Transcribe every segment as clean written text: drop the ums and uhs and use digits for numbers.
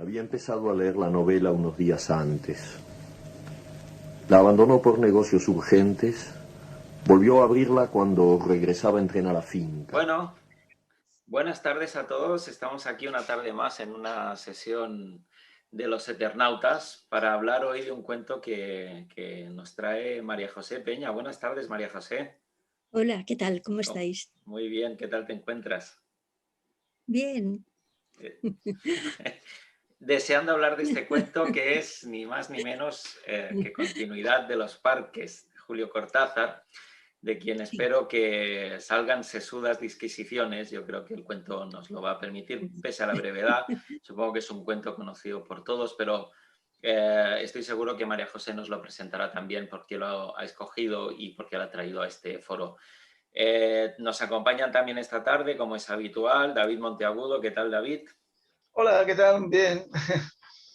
Había empezado a leer la novela unos días antes. La abandonó por negocios urgentes. Volvió a abrirla cuando regresaba en tren a la finca. Bueno, buenas tardes a todos. Estamos aquí una tarde más en una sesión de los Eternautas para hablar hoy de un cuento que nos trae María José Peña. Buenas tardes, María José. Hola, ¿qué tal? ¿Cómo Oh, estáis? muy bien, ¿qué tal te encuentras? Bien. Eh, Deseando hablar de este cuento que es ni más ni menos que continuidad de Los Parques, de Julio Cortázar, de quien Sí. espero que salgan sesudas disquisiciones. Yo creo que el cuento nos lo va a permitir, pese a la brevedad. Supongo que es un cuento conocido por todos, pero estoy seguro que María José nos lo presentará también porque lo ha escogido y porque lo ha traído a este foro. Nos acompañan también esta tarde, como es habitual, David Monteagudo. ¿Qué tal, David? Hola, ¿qué tal? Bien.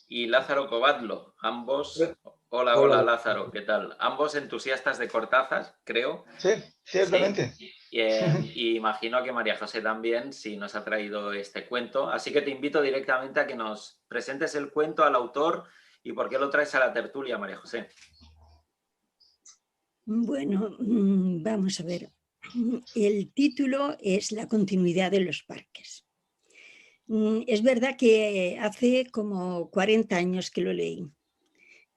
Y Lázaro Covadlo, ambos. Hola, hola Hola. Lázaro, ¿qué tal? Ambos entusiastas de Cortázar, creo. Sí, Sí. ciertamente. Y imagino que María José también, si nos ha traído este cuento. Así que te invito directamente a que nos presentes el cuento al autor y por qué lo traes a la tertulia, María José. Bueno, vamos a ver. El título es La continuidad de los parques. Es verdad que hace como 40 años que lo leí.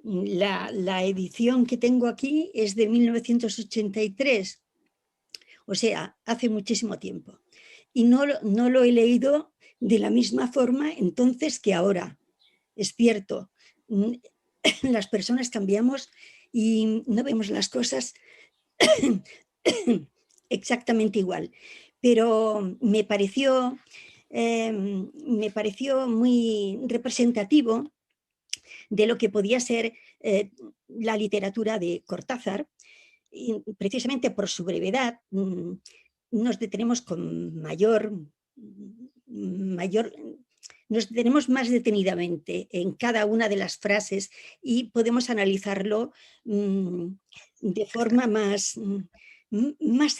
La edición que tengo aquí es de 1983, o sea, hace muchísimo tiempo. Y no lo he leído de la misma forma entonces que ahora. Es cierto, las personas cambiamos y no vemos las cosas exactamente igual, pero me pareció muy representativo de lo que podía ser la literatura de Cortázar, y precisamente por su brevedad nos detenemos con mayor, nos detenemos más detenidamente en cada una de las frases y podemos analizarlo de forma más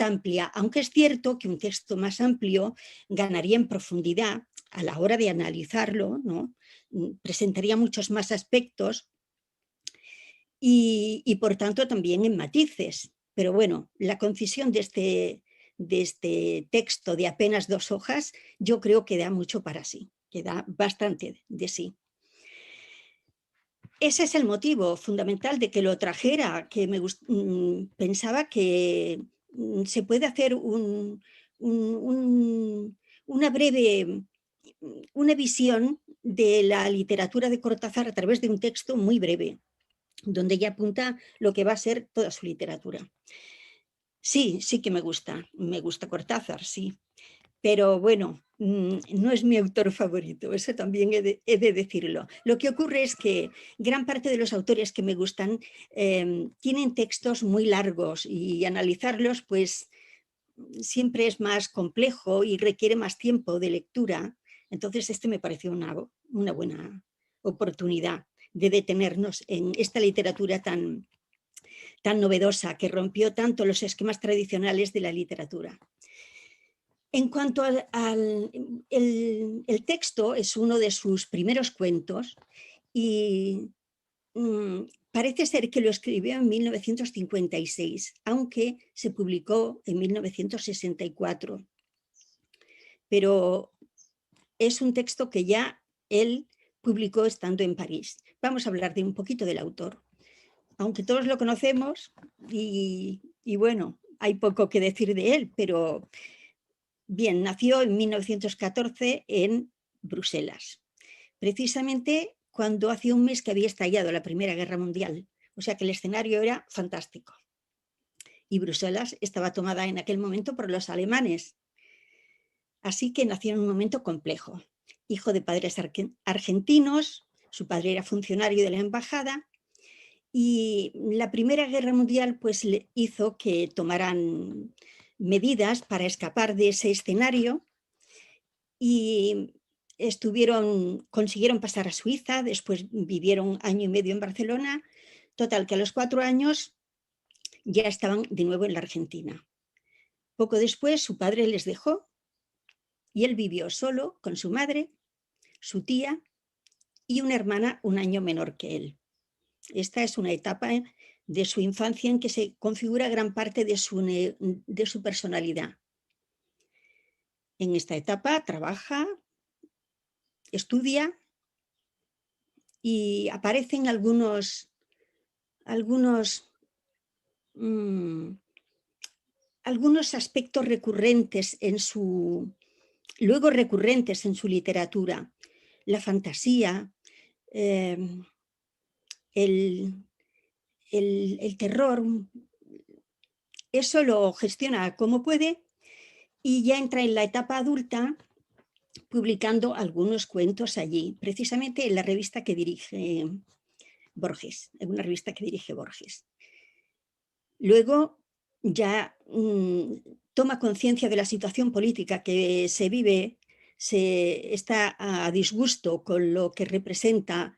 amplia, aunque es cierto que un texto más amplio ganaría en profundidad a la hora de analizarlo, ¿no? Presentaría muchos más aspectos y por tanto también en matices. Pero bueno, la concisión de este texto de apenas 2 hojas, yo creo que da mucho para sí, que da bastante de sí. Ese es el motivo fundamental de que lo trajera, que pensaba que se puede hacer una breve una visión de la literatura de Cortázar a través de un texto muy breve, donde ya apunta lo que va a ser toda su literatura. Sí que me gusta Cortázar, sí, pero bueno, no es mi autor favorito, eso también he de decirlo. Lo que ocurre es que gran parte de los autores que me gustan tienen textos muy largos y analizarlos pues siempre es más complejo y requiere más tiempo de lectura. Entonces este me pareció una buena oportunidad de detenernos en esta literatura tan novedosa que rompió tanto los esquemas tradicionales de la literatura. En cuanto el texto, es uno de sus primeros cuentos y parece ser que lo escribió en 1956, aunque se publicó en 1964. Pero es un texto que ya él publicó estando en París. Vamos a hablar de un poquito del autor. Aunque todos lo conocemos y bueno, hay poco que decir de él, pero bien, nació en 1914 en Bruselas, precisamente cuando hacía un mes que había estallado la Primera Guerra Mundial, o sea que el escenario era fantástico. Y Bruselas estaba tomada en aquel momento por los alemanes, así que nació en un momento complejo. Hijo de padres argentinos, su padre era funcionario de la embajada, y la Primera Guerra Mundial pues le hizo que tomaran medidas para escapar de ese escenario y consiguieron pasar a Suiza, después vivieron 1 año y medio en Barcelona, total que a los 4 años ya estaban de nuevo en la Argentina. Poco después su padre les dejó y él vivió solo con su madre, su tía y una hermana un año menor que él. Esta es una etapa de su infancia en que se configura gran parte de su personalidad. En esta etapa trabaja, estudia y aparecen algunos aspectos recurrentes luego recurrentes en su literatura. La fantasía, el terror, eso lo gestiona como puede y ya entra en la etapa adulta publicando algunos cuentos allí, precisamente en la revista que dirige Borges, en una revista que dirige Borges. Luego ya toma conciencia de la situación política que se vive, está a disgusto con lo que representa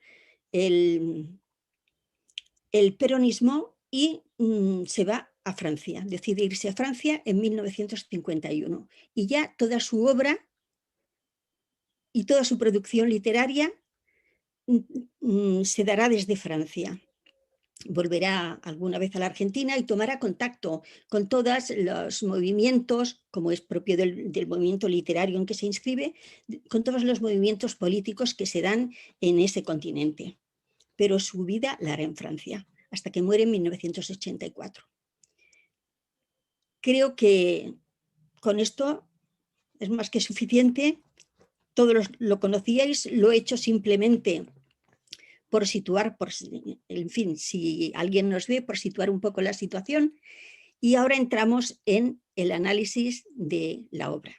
el peronismo y se va a Francia, decide irse a Francia en 1951 y ya toda su obra y toda su producción literaria se dará desde Francia. Volverá alguna vez a la Argentina y tomará contacto con todos los movimientos, como es propio del movimiento literario en que se inscribe, con todos los movimientos políticos que se dan en ese continente. Pero su vida la hará en Francia, hasta que muere en 1984. Creo que con esto es más que suficiente. Todos lo conocíais, lo he hecho simplemente por situar, en fin, si alguien nos ve, por situar un poco la situación. Y ahora entramos en el análisis de la obra.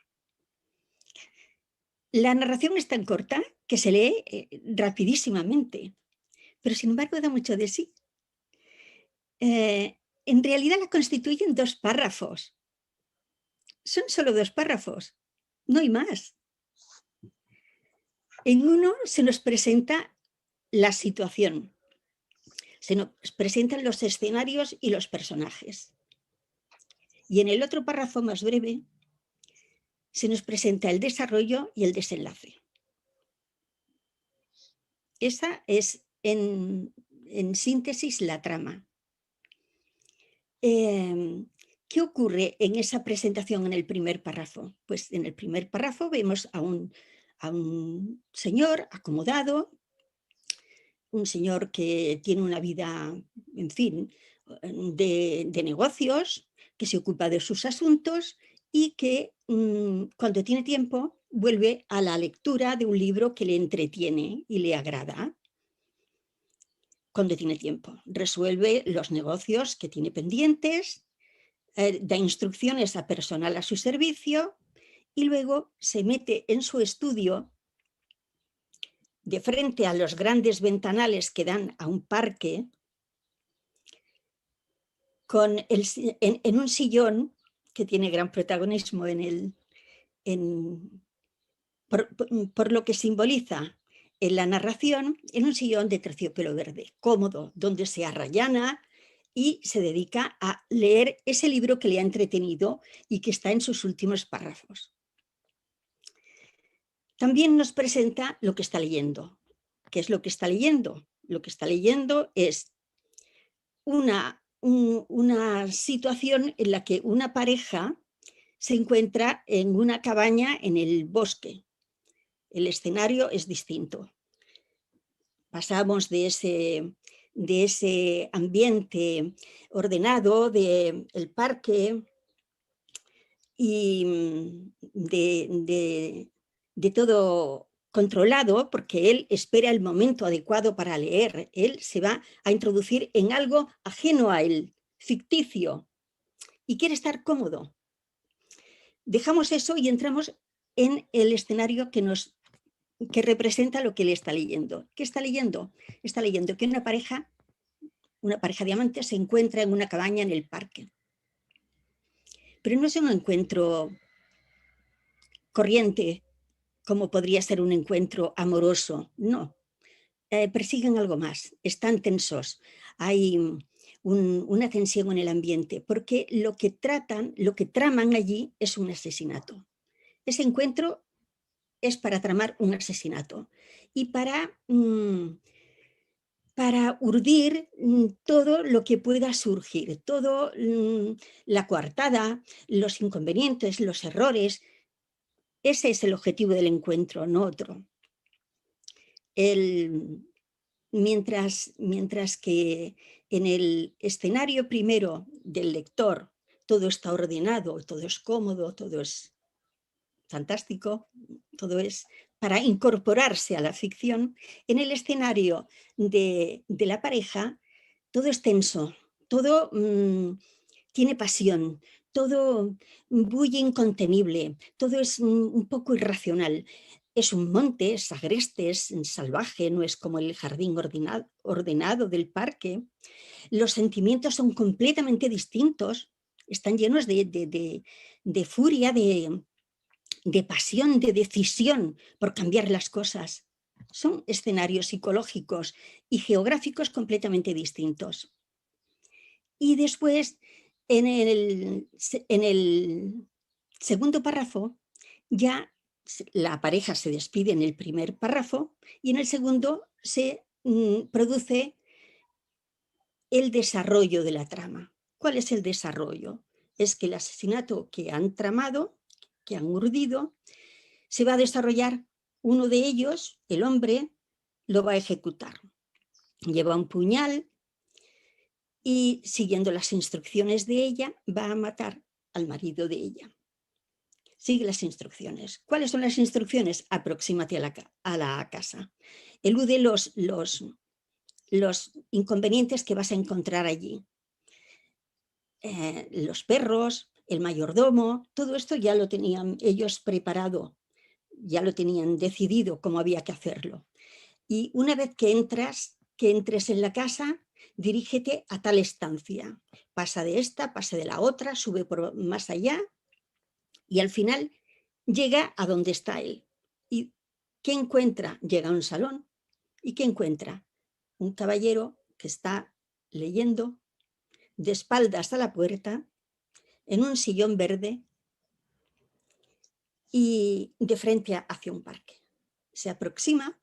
La narración es tan corta que se lee rapidísimamente, pero sin embargo da mucho de sí. En realidad la constituyen 2 párrafos. Son solo 2 párrafos, no hay más. En uno se nos presenta la situación, se nos presentan los escenarios y los personajes. Y en el otro párrafo más breve se nos presenta el desarrollo y el desenlace. Esa es, en síntesis, la trama. ¿Qué ocurre en esa presentación en el primer párrafo? Pues en el primer párrafo vemos a un señor acomodado, un señor que tiene una vida, en fin, de negocios, que se ocupa de sus asuntos y que cuando tiene tiempo vuelve a la lectura de un libro que le entretiene y le agrada. Cuando tiene tiempo, resuelve los negocios que tiene pendientes, da instrucciones a personal a su servicio y luego se mete en su estudio de frente a los grandes ventanales que dan a un parque, en un sillón que tiene gran protagonismo por lo que simboliza en la narración, en un sillón de terciopelo verde, cómodo, donde se arrayana y se dedica a leer ese libro que le ha entretenido y que está en sus últimos párrafos. También nos presenta lo que está leyendo. ¿Qué es lo que está leyendo? Lo que está leyendo es una situación en la que una pareja se encuentra en una cabaña en el bosque. El escenario es distinto. Pasamos de ese ambiente ordenado del parque y de todo controlado, porque él espera el momento adecuado para leer. Él se va a introducir en algo ajeno a él, ficticio, y quiere estar cómodo. Dejamos eso y entramos en el escenario que representa lo que él está leyendo. ¿Qué está leyendo? Está leyendo que una pareja de amantes se encuentra en una cabaña en el parque. Pero no es un encuentro corriente, como podría ser un encuentro amoroso, no. Persiguen algo más, están tensos, hay una tensión en el ambiente, porque lo que traman allí es un asesinato. Ese encuentro es para tramar un asesinato y para urdir todo lo que pueda surgir, todo la coartada, los inconvenientes, los errores. Ese es el objetivo del encuentro, no otro. Mientras que en el escenario primero del lector todo está ordenado, todo es cómodo, todo es fantástico, todo es para incorporarse a la ficción, en el escenario de la pareja todo es tenso, todo tiene pasión, todo bulle incontenible, todo es un poco irracional. Es un monte, es agreste, es salvaje, no es como el jardín ordenado del parque. Los sentimientos son completamente distintos, están llenos de furia, de pasión, de decisión por cambiar las cosas. Son escenarios psicológicos y geográficos completamente distintos. Y después, en el segundo párrafo, ya la pareja se despide en el primer párrafo y en el segundo se produce el desarrollo de la trama. ¿Cuál es el desarrollo? Es que el asesinato que han tramado, que han urdido, se va a desarrollar. Uno de ellos, el hombre, lo va a ejecutar. Lleva un puñal y, siguiendo las instrucciones de ella, va a matar al marido de ella. Sigue las instrucciones. ¿Cuáles son las instrucciones? Aproxímate a la casa. Elude los inconvenientes que vas a encontrar allí. Los perros, el mayordomo, todo esto ya lo tenían ellos preparado, ya lo tenían decidido cómo había que hacerlo. Y una vez que entres en la casa, dirígete a tal estancia. Pasa de esta, pasa de la otra, sube por más allá y al final llega a donde está él. ¿Y qué encuentra? Llega a un salón. ¿Y qué encuentra? Un caballero que está leyendo de espaldas a la puerta, en un sillón verde y de frente hacia un parque. Se aproxima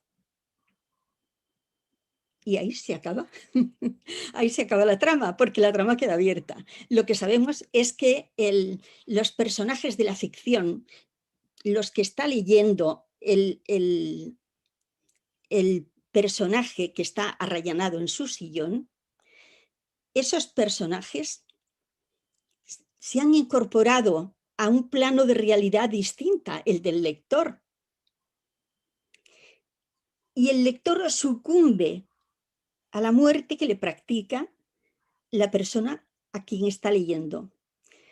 y ahí se acaba. Ahí se acaba la trama, porque la trama queda abierta. Lo que sabemos es que los personajes de la ficción, los que está leyendo el personaje que está arrellanado en su sillón, esos personajes se han incorporado a un plano de realidad distinta, el del lector. Y el lector sucumbe a la muerte que le practica la persona a quien está leyendo.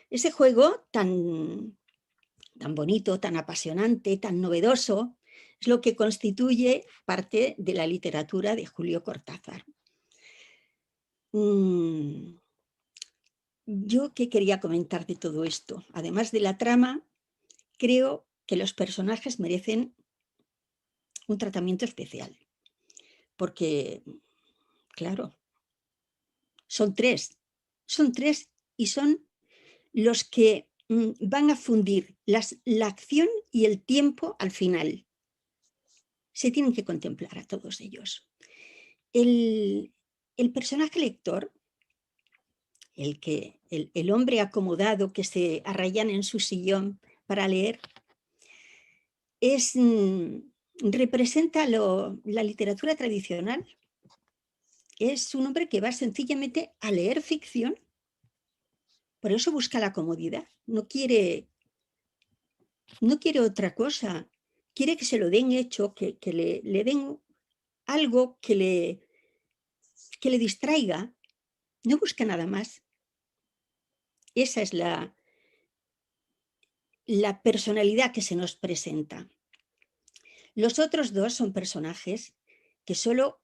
Ese juego tan bonito, tan apasionante, tan novedoso, es lo que constituye parte de la literatura de Julio Cortázar. ¿Yo qué quería comentar de todo esto? Además de la trama, creo que los personajes merecen un tratamiento especial, porque, claro, son tres y son los que van a fundir la acción y el tiempo al final. Se tienen que contemplar a todos ellos. El personaje lector, el hombre acomodado que se arrayana en su sillón para leer, representa la literatura tradicional. Es un hombre que va sencillamente a leer ficción. Por eso busca la comodidad. No quiere otra cosa. Quiere que se lo den hecho, que le den algo que le distraiga. No busca nada más. Esa es la personalidad que se nos presenta. Los otros dos son personajes que solo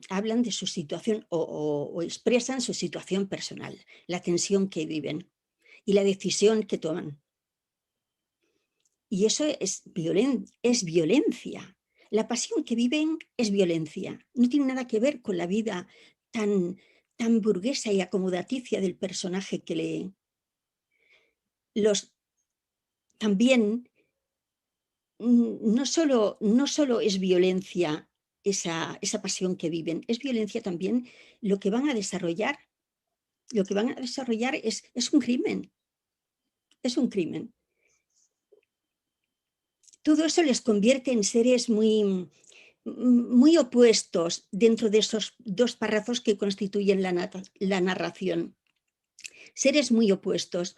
hablan de su situación o expresan su situación personal, la tensión que viven y la decisión que toman. Y eso es violencia. La pasión que viven es violencia. No tiene nada que ver con la vida tan burguesa y acomodaticia del personaje que lee. También no solo es violencia esa pasión que viven, es violencia también lo que van a desarrollar. Lo que van a desarrollar es un crimen. Es un crimen. Todo eso les convierte en seres muy opuestos dentro de esos dos párrafos que constituyen la narración. Seres muy opuestos.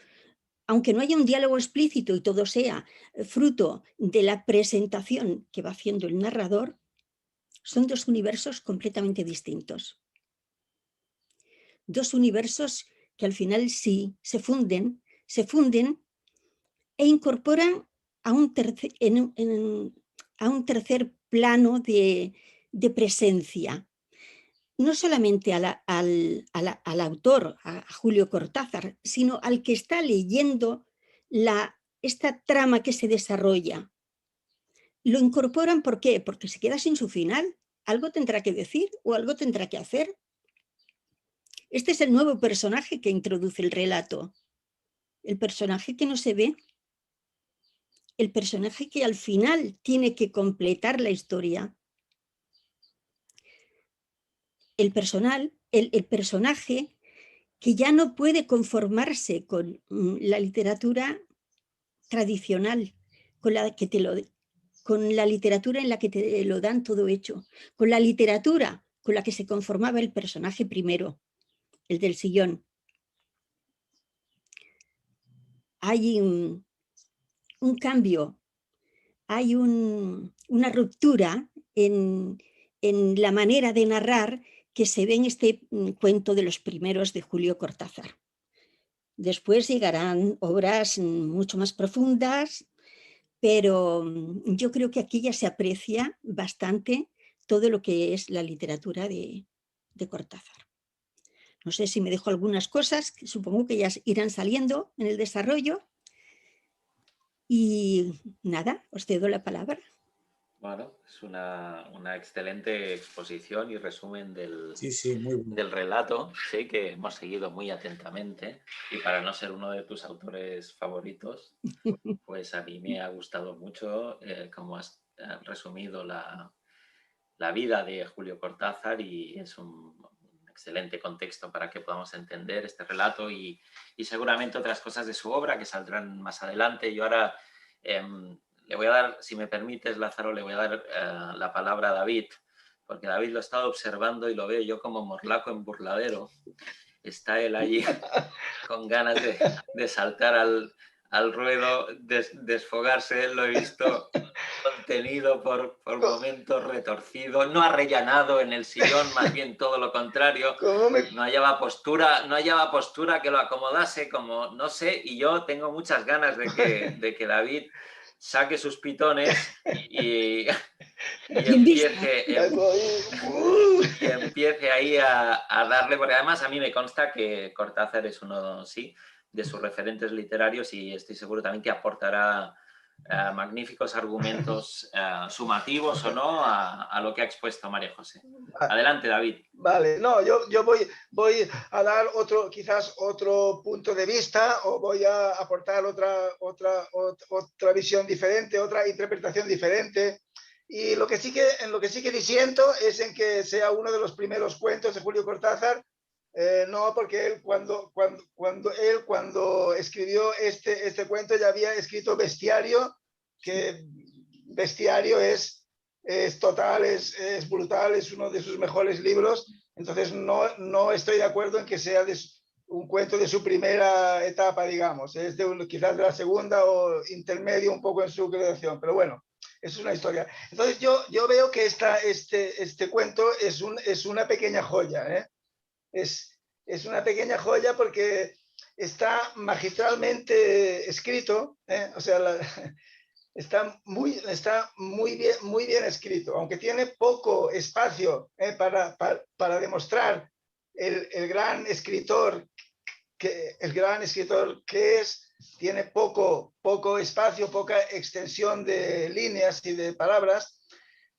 Aunque no haya un diálogo explícito y todo sea fruto de la presentación que va haciendo el narrador, son dos universos completamente distintos. Dos universos que al final sí se funden e incorporan a un tercer plano de presencia. No solamente al autor, a Julio Cortázar, sino al que está leyendo esta trama que se desarrolla. Lo incorporan, ¿por qué? Porque se queda sin su final. Algo tendrá que decir o algo tendrá que hacer. Este es el nuevo personaje que introduce el relato. El personaje que no se ve. El personaje que al final tiene que completar la historia. El personaje que ya no puede conformarse con la literatura tradicional, con la literatura en la que te lo dan todo hecho, con la literatura con la que se conformaba el personaje primero, el del sillón. Hay un cambio, hay una ruptura en la manera de narrar que se ve en este cuento de los primeros de Julio Cortázar. Después llegarán obras mucho más profundas, pero yo creo que aquí ya se aprecia bastante todo lo que es la literatura de Cortázar. No sé si me dejo algunas cosas, que supongo que ya irán saliendo en el desarrollo. Y nada, os cedo la palabra. Bueno, es una excelente exposición y resumen del relato, sí, que hemos seguido muy atentamente, y para no ser uno de tus autores favoritos, pues a mí me ha gustado mucho cómo has resumido la vida de Julio Cortázar, y es un excelente contexto para que podamos entender este relato y seguramente otras cosas de su obra que saldrán más adelante. Yo ahora le voy a dar, si me permites, Lázaro, le voy a dar la palabra a David, porque David lo he estado observando y lo veo yo como morlaco en burladero. Está él allí con ganas de saltar al ruedo, desfogarse. Lo he visto contenido por momentos, retorcido, no arrellanado en el sillón, más bien todo lo contrario. No hallaba postura que lo acomodase, como no sé, y yo tengo muchas ganas de que David saque sus pitones y empiece ahí a darle, porque además a mí me consta que Cortázar es uno, sí, de sus referentes literarios, y estoy seguro también que aportará magníficos argumentos sumativos o no a lo que ha expuesto María José. Adelante, David. Vale, no, yo voy a dar quizás otro punto de vista, o voy a aportar otra visión diferente, otra interpretación diferente. Y en lo que sí que disiento es en que sea uno de los primeros cuentos de Julio Cortázar. No, porque él cuando escribió este cuento ya había escrito Bestiario, que Bestiario es total, es brutal, es uno de sus mejores libros. Entonces no estoy de acuerdo en que sea un cuento de su primera etapa, digamos. Es quizás de la segunda o intermedio un poco en su creación, pero bueno, es una historia. Entonces yo veo que este cuento es una pequeña joya, ¿eh? Es una pequeña joya porque está magistralmente escrito, o sea, está muy bien escrito, aunque tiene poco espacio para demostrar el gran escritor que es. Tiene poco espacio, poca extensión de líneas y de palabras,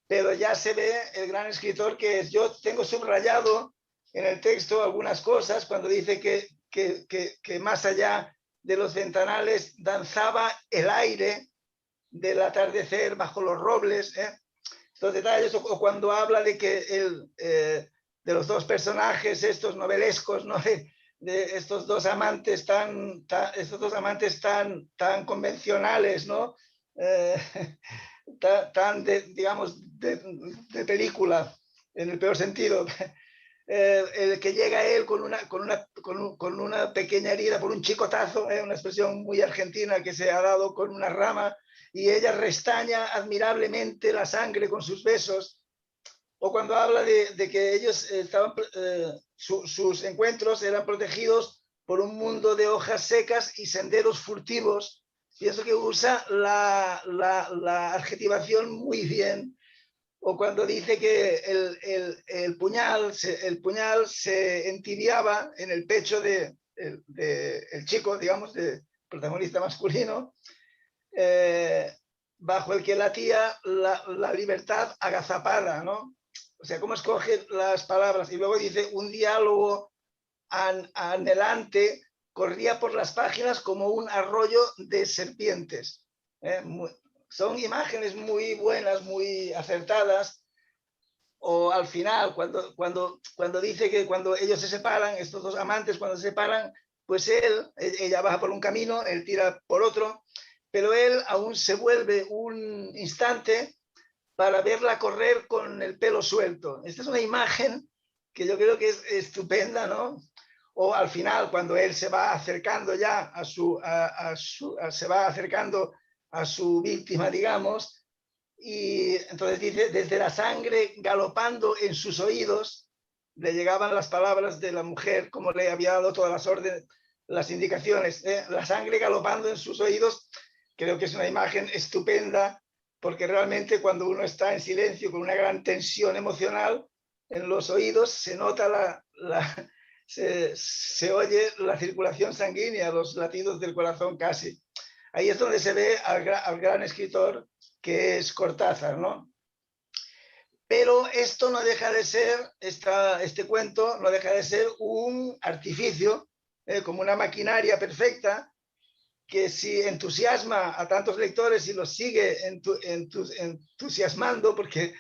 pero ya se ve el gran escritor que es. Yo tengo subrayado en el texto algunas cosas cuando dice que más allá de los ventanales danzaba el aire, del atardecer bajo los robles, estos detalles, o cuando habla de que de los dos personajes estos novelescos, ¿no? de estos dos amantes tan convencionales, ¿no? Digamos, de película, en el peor sentido. El que llega a él con una pequeña herida por un chicotazo, una expresión muy argentina que se ha dado con una rama, y ella restaña admirablemente la sangre con sus besos. O cuando habla de que ellos estaban, sus encuentros eran protegidos por un mundo de hojas secas y senderos furtivos. Pienso que usa la adjetivación muy bien. O cuando dice que el puñal se entibiaba en el pecho del chico, digamos, del protagonista masculino, bajo el que latía la libertad agazapada, ¿no? O sea, cómo escoge las palabras. Y luego dice, un diálogo anhelante corría por las páginas como un arroyo de serpientes. Son imágenes muy buenas, muy acertadas. O al final, cuando dice que cuando ellos se separan, estos dos amantes cuando se separan, pues ella baja por un camino, él tira por otro, pero él aún se vuelve un instante para verla correr con el pelo suelto. Esta es una imagen que yo creo que es estupenda, ¿no? O al final, cuando él se va acercando ya se va acercando a su víctima, digamos, y entonces dice, desde la sangre galopando en sus oídos, le llegaban las palabras de la mujer, como le había dado todas las órdenes, las indicaciones, la sangre galopando en sus oídos. Creo que es una imagen estupenda, porque realmente cuando uno está en silencio con una gran tensión emocional en los oídos, se nota se oye la circulación sanguínea, los latidos del corazón casi. Ahí es donde se ve al gran escritor que es Cortázar, ¿no? Pero esto no deja de ser, este cuento no deja de ser un artificio, como una maquinaria perfecta, que si entusiasma a tantos lectores y los sigue entusiasmando, porque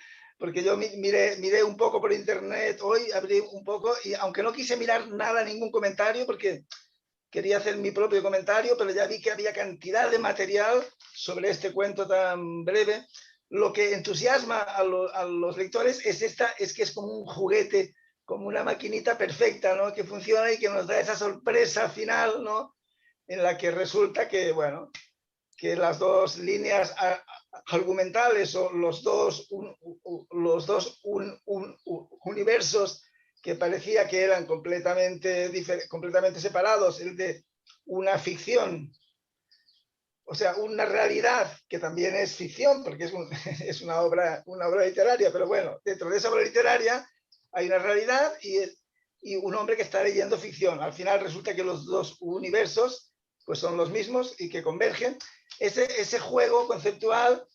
yo miré un poco por internet hoy, abrí un poco, y aunque no quise mirar nada, ningún comentario, porque quería hacer mi propio comentario, pero ya vi que había cantidad de material sobre este cuento tan breve. Lo que entusiasma a los lectores es que es como un juguete, como una maquinita perfecta, ¿no? Que funciona y que nos da esa sorpresa final, ¿no? En la que resulta que, bueno, que las dos líneas argumentales o los dos universos que parecía que eran completamente separados, el de una ficción, o sea, una realidad que también es ficción, porque es una obra literaria, pero bueno, dentro de esa obra literaria hay una realidad y un hombre que está leyendo ficción. Al final resulta que los dos universos pues son los mismos y que convergen. Ese juego conceptual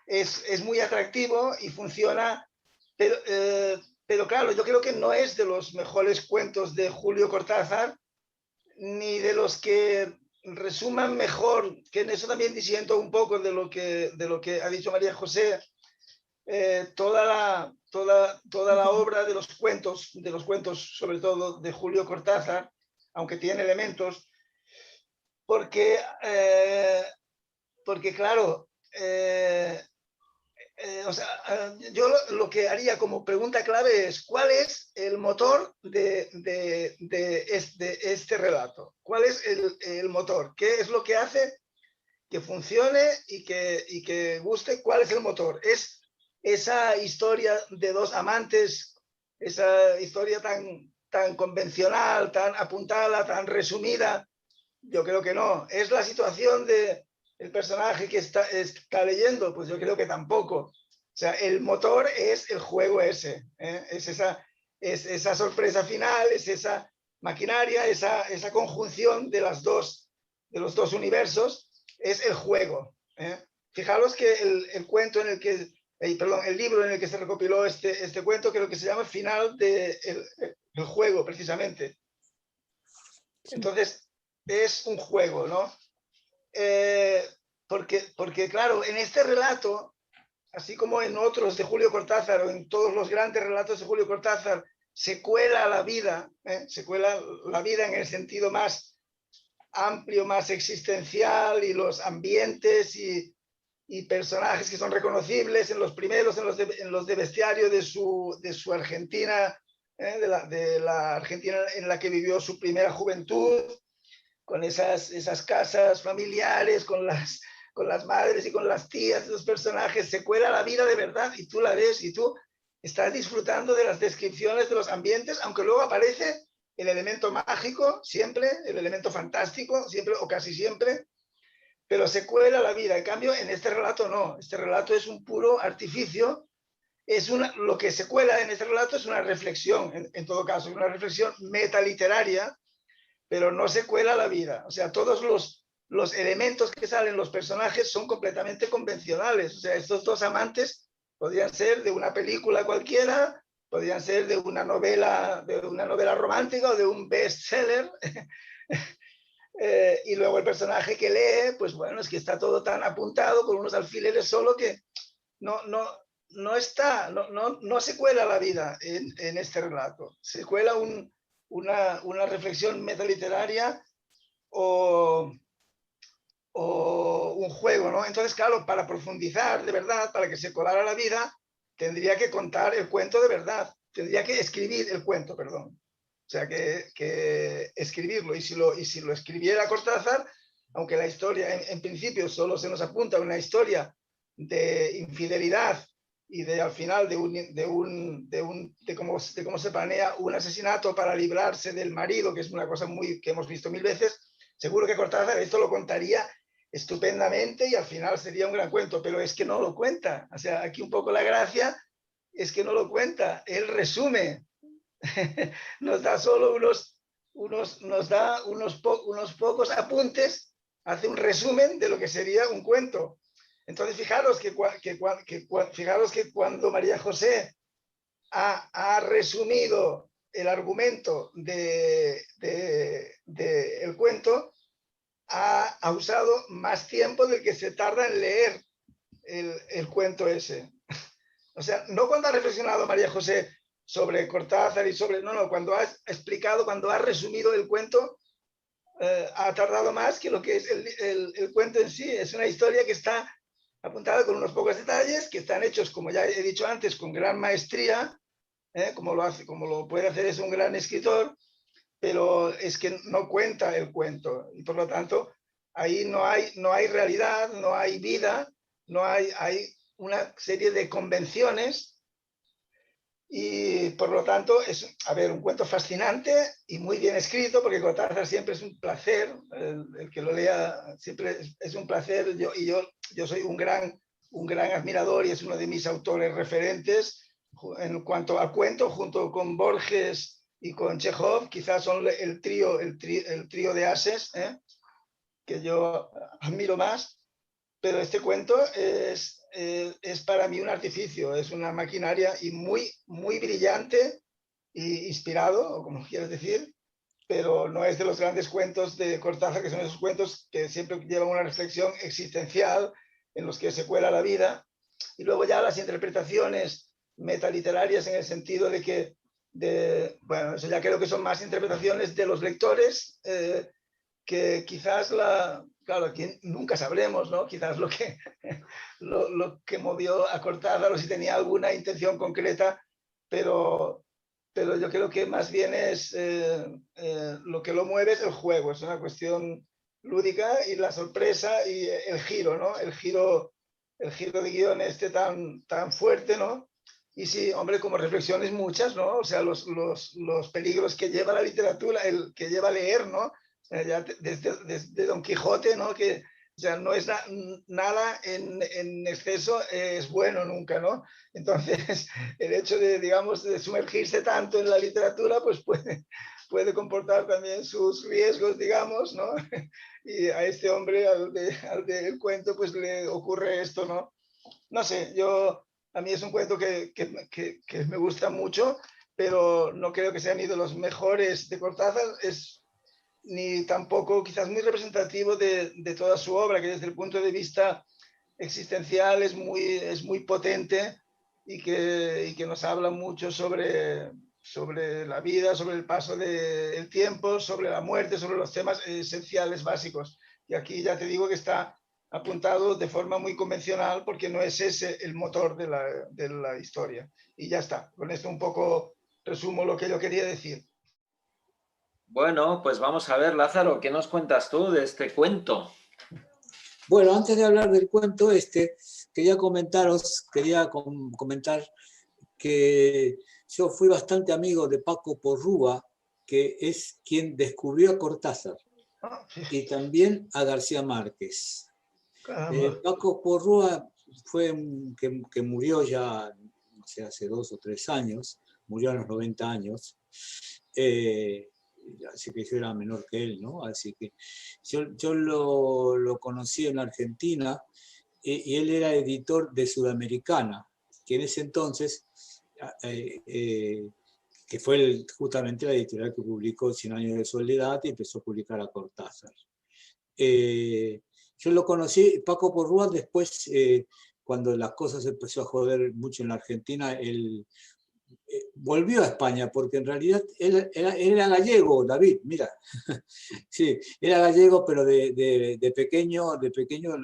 es muy atractivo y funciona, pero claro, yo creo que no es de los mejores cuentos de Julio Cortázar, ni de los que resuman mejor, que en eso también disiento un poco de lo que ha dicho María José, toda la obra de los cuentos, sobre todo de Julio Cortázar, aunque tiene elementos, porque claro, o sea, yo lo que haría como pregunta clave es ¿cuál es el motor de este relato? ¿Cuál es el motor? ¿Qué es lo que hace que funcione y que guste? ¿Cuál es el motor? ¿Es esa historia de dos amantes, esa historia tan convencional, tan apuntada, tan resumida? Yo creo que no. ¿Es la situación del personaje que está leyendo? Pues yo creo que tampoco. O sea, el motor es el juego ese, es esa sorpresa final, es esa maquinaria, esa conjunción de los dos universos, es el juego. Fijaros que el cuento en el que, el libro en el que se recopiló este cuento, creo que se llama Final del juego, precisamente. Entonces, es un juego, ¿no? porque claro, en este relato, así como en otros de Julio Cortázar o en todos los grandes relatos de Julio Cortázar, se cuela la vida, se cuela la vida en el sentido más amplio, más existencial, y los ambientes y personajes que son reconocibles en los primeros, en los de Bestiario de su Argentina, de la Argentina en la que vivió su primera juventud, con esas casas familiares, con las madres y con las tías de los personajes. Se cuela la vida de verdad y tú la ves y tú estás disfrutando de las descripciones de los ambientes, aunque luego aparece el elemento mágico siempre, el elemento fantástico siempre o casi siempre, pero se cuela la vida. En cambio, en este relato no. Este relato es un puro artificio. Lo que se cuela en este relato es una reflexión, en todo caso, una reflexión metaliteraria, pero no se cuela la vida. O sea, todos los elementos que salen, los personajes, son completamente convencionales. O sea, estos dos amantes podrían ser de una película cualquiera, podrían ser de una novela romántica o de un bestseller. Y luego el personaje que lee, pues bueno, es que está todo tan apuntado con unos alfileres solo que no se cuela la vida en este relato. Se cuela una reflexión metaliteraria o un juego, ¿no? Entonces, claro, para profundizar de verdad, para que se colara la vida, tendría que contar el cuento de verdad, tendría que escribir el cuento, perdón. O sea, que escribirlo. Y si lo escribiera Cortázar, aunque la historia en principio solo se nos apunta a una historia de infidelidad y al final de cómo se planea un asesinato para librarse del marido, que es una cosa que hemos visto mil veces, seguro que Cortázar esto lo contaría estupendamente y al final sería un gran cuento, pero es que no lo cuenta. O sea, aquí un poco la gracia es que no lo cuenta, él resume. Nos da solo unos pocos apuntes, hace un resumen de lo que sería un cuento. Entonces, fijaros que cuando María José ha resumido el argumento del cuento, ha usado más tiempo del que se tarda en leer el cuento ese. O sea, no cuando ha reflexionado María José sobre Cortázar y cuando ha explicado, cuando ha resumido el cuento, ha tardado más que lo que es el cuento en sí. Es una historia que está apuntada con unos pocos detalles, que están hechos, como ya he dicho antes, con gran maestría, como lo puede hacer es un gran escritor, pero es que no cuenta el cuento y por lo tanto ahí no hay realidad, no hay vida, hay una serie de convenciones. Y por lo tanto es, un cuento fascinante y muy bien escrito, porque Cortázar siempre es un placer, el que lo lea siempre es un placer. Yo soy un gran admirador y es uno de mis autores referentes en cuanto al cuento, junto con Borges y con Chekhov. Quizás son el trío de ases, que yo admiro más, pero este cuento es para mí un artificio, es una maquinaria y muy, muy brillante e inspirado, o como quieras decir, pero no es de los grandes cuentos de Cortázar, que son esos cuentos que siempre llevan una reflexión existencial en los que se cuela la vida. Y luego ya las interpretaciones metaliterarias, en el sentido de que, bueno, eso ya creo que son más interpretaciones de los lectores, que quizás claro, aquí nunca sabremos, ¿no? Quizás lo que movió a Cortázar, o si tenía alguna intención concreta, pero yo creo que más bien es lo que lo mueve es el juego, es una cuestión lúdica y la sorpresa y el giro, ¿no? El giro de guión tan fuerte, ¿no? Y sí, hombre, como reflexiones muchas, ¿no? O sea, los peligros que lleva la literatura, el que lleva a leer, ¿no? Ya desde Don Quijote, ¿no? Que, o sea, no es nada en exceso es bueno nunca, ¿no? Entonces, el hecho de sumergirse tanto en la literatura, pues puede comportar también sus riesgos, digamos, ¿no? Y a este hombre, al del cuento, pues le ocurre esto, ¿no? No sé, a mí es un cuento que me gusta mucho, pero no creo que sea ni de los mejores de Cortázar. ni tampoco quizás muy representativo de toda su obra, que desde el punto de vista existencial es muy potente y que nos habla mucho sobre la vida, sobre el paso del tiempo, sobre la muerte, sobre los temas esenciales básicos. Y aquí ya te digo que está apuntado de forma muy convencional porque no es ese el motor de la historia. Y ya está, con esto un poco resumo lo que yo quería decir. Bueno, pues vamos a ver, Lázaro, ¿qué nos cuentas tú de este cuento? Bueno, antes de hablar del cuento quería comentar que yo fui bastante amigo de Paco Porrúa, que es quien descubrió a Cortázar, y también a García Márquez. Paco Porrúa fue que murió ya, no sé, hace 2 o 3 años, murió a los 90 años, así que yo era menor que él, ¿no? Así que yo lo conocí en Argentina y él era editor de Sudamericana, que en ese entonces, que fue justamente la editorial que publicó 100 años de soledad y empezó a publicar a Cortázar. Yo lo conocí, Paco Porrúa, después, cuando las cosas empezó a joder mucho en la Argentina, él volvió a España, porque en realidad él era gallego, David, mira. Sí, era gallego, pero de pequeño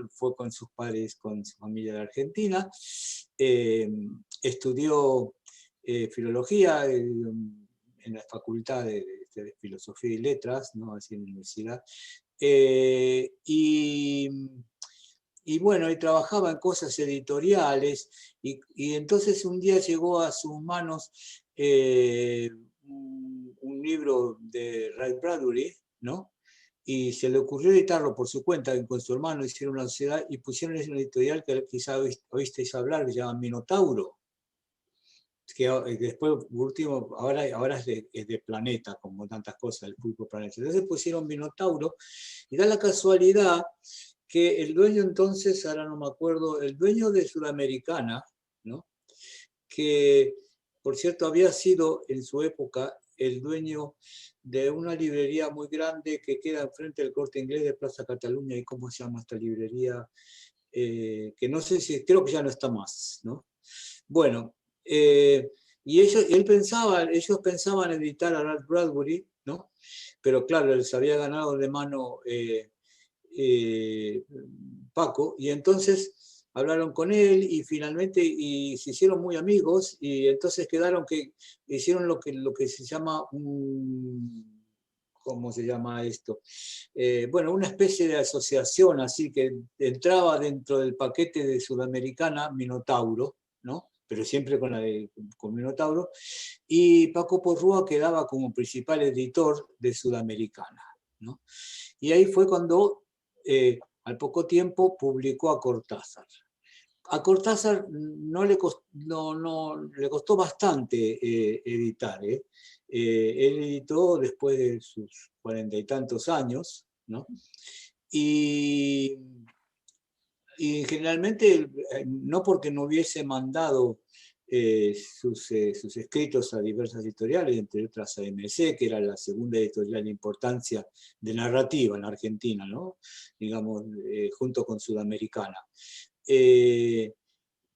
fue con sus padres, con su familia de Argentina. Estudió filología en la Facultad de Filosofía y Letras, ¿no? Así en la universidad. Y bueno, y trabajaba en cosas editoriales, y entonces un día llegó a sus manos un libro de Ray Bradbury, ¿no? Y se le ocurrió editarlo por su cuenta, con su hermano hicieron una sociedad y pusieron una editorial que quizá oísteis hablar, que se llama Minotauro, que después, último, ahora es de Planeta, como tantas cosas, el Pulpo Planeta. Entonces pusieron Minotauro, y da la casualidad que el dueño entonces, ahora no me acuerdo, el dueño de Sudamericana, ¿no? Que por cierto había sido en su época el dueño de una librería muy grande que queda enfrente del Corte Inglés de Plaza Cataluña. ¿Y cómo se llama esta librería? Que no sé si, creo que ya no está más, ¿no? Bueno, y ellos pensaban editar a Ray Bradbury, ¿no? Pero claro, les había ganado de mano Paco, y entonces hablaron con él y finalmente se hicieron muy amigos, y entonces quedaron que hicieron lo que se llama ¿cómo se llama esto? Bueno, una especie de asociación, así que entraba dentro del paquete de Sudamericana Minotauro, ¿no? Pero siempre con Minotauro, y Paco Porrúa quedaba como principal editor de Sudamericana, ¿no? Y ahí fue cuando, al poco tiempo, publicó a Cortázar. A Cortázar le costó bastante editar. Él editó después de sus 40 y tantos años, ¿no? Y generalmente, no porque no hubiese mandado sus escritos a diversas editoriales, entre otras a MC, que era la segunda editorial de importancia de narrativa en Argentina, ¿no? Digamos, junto con Sudamericana.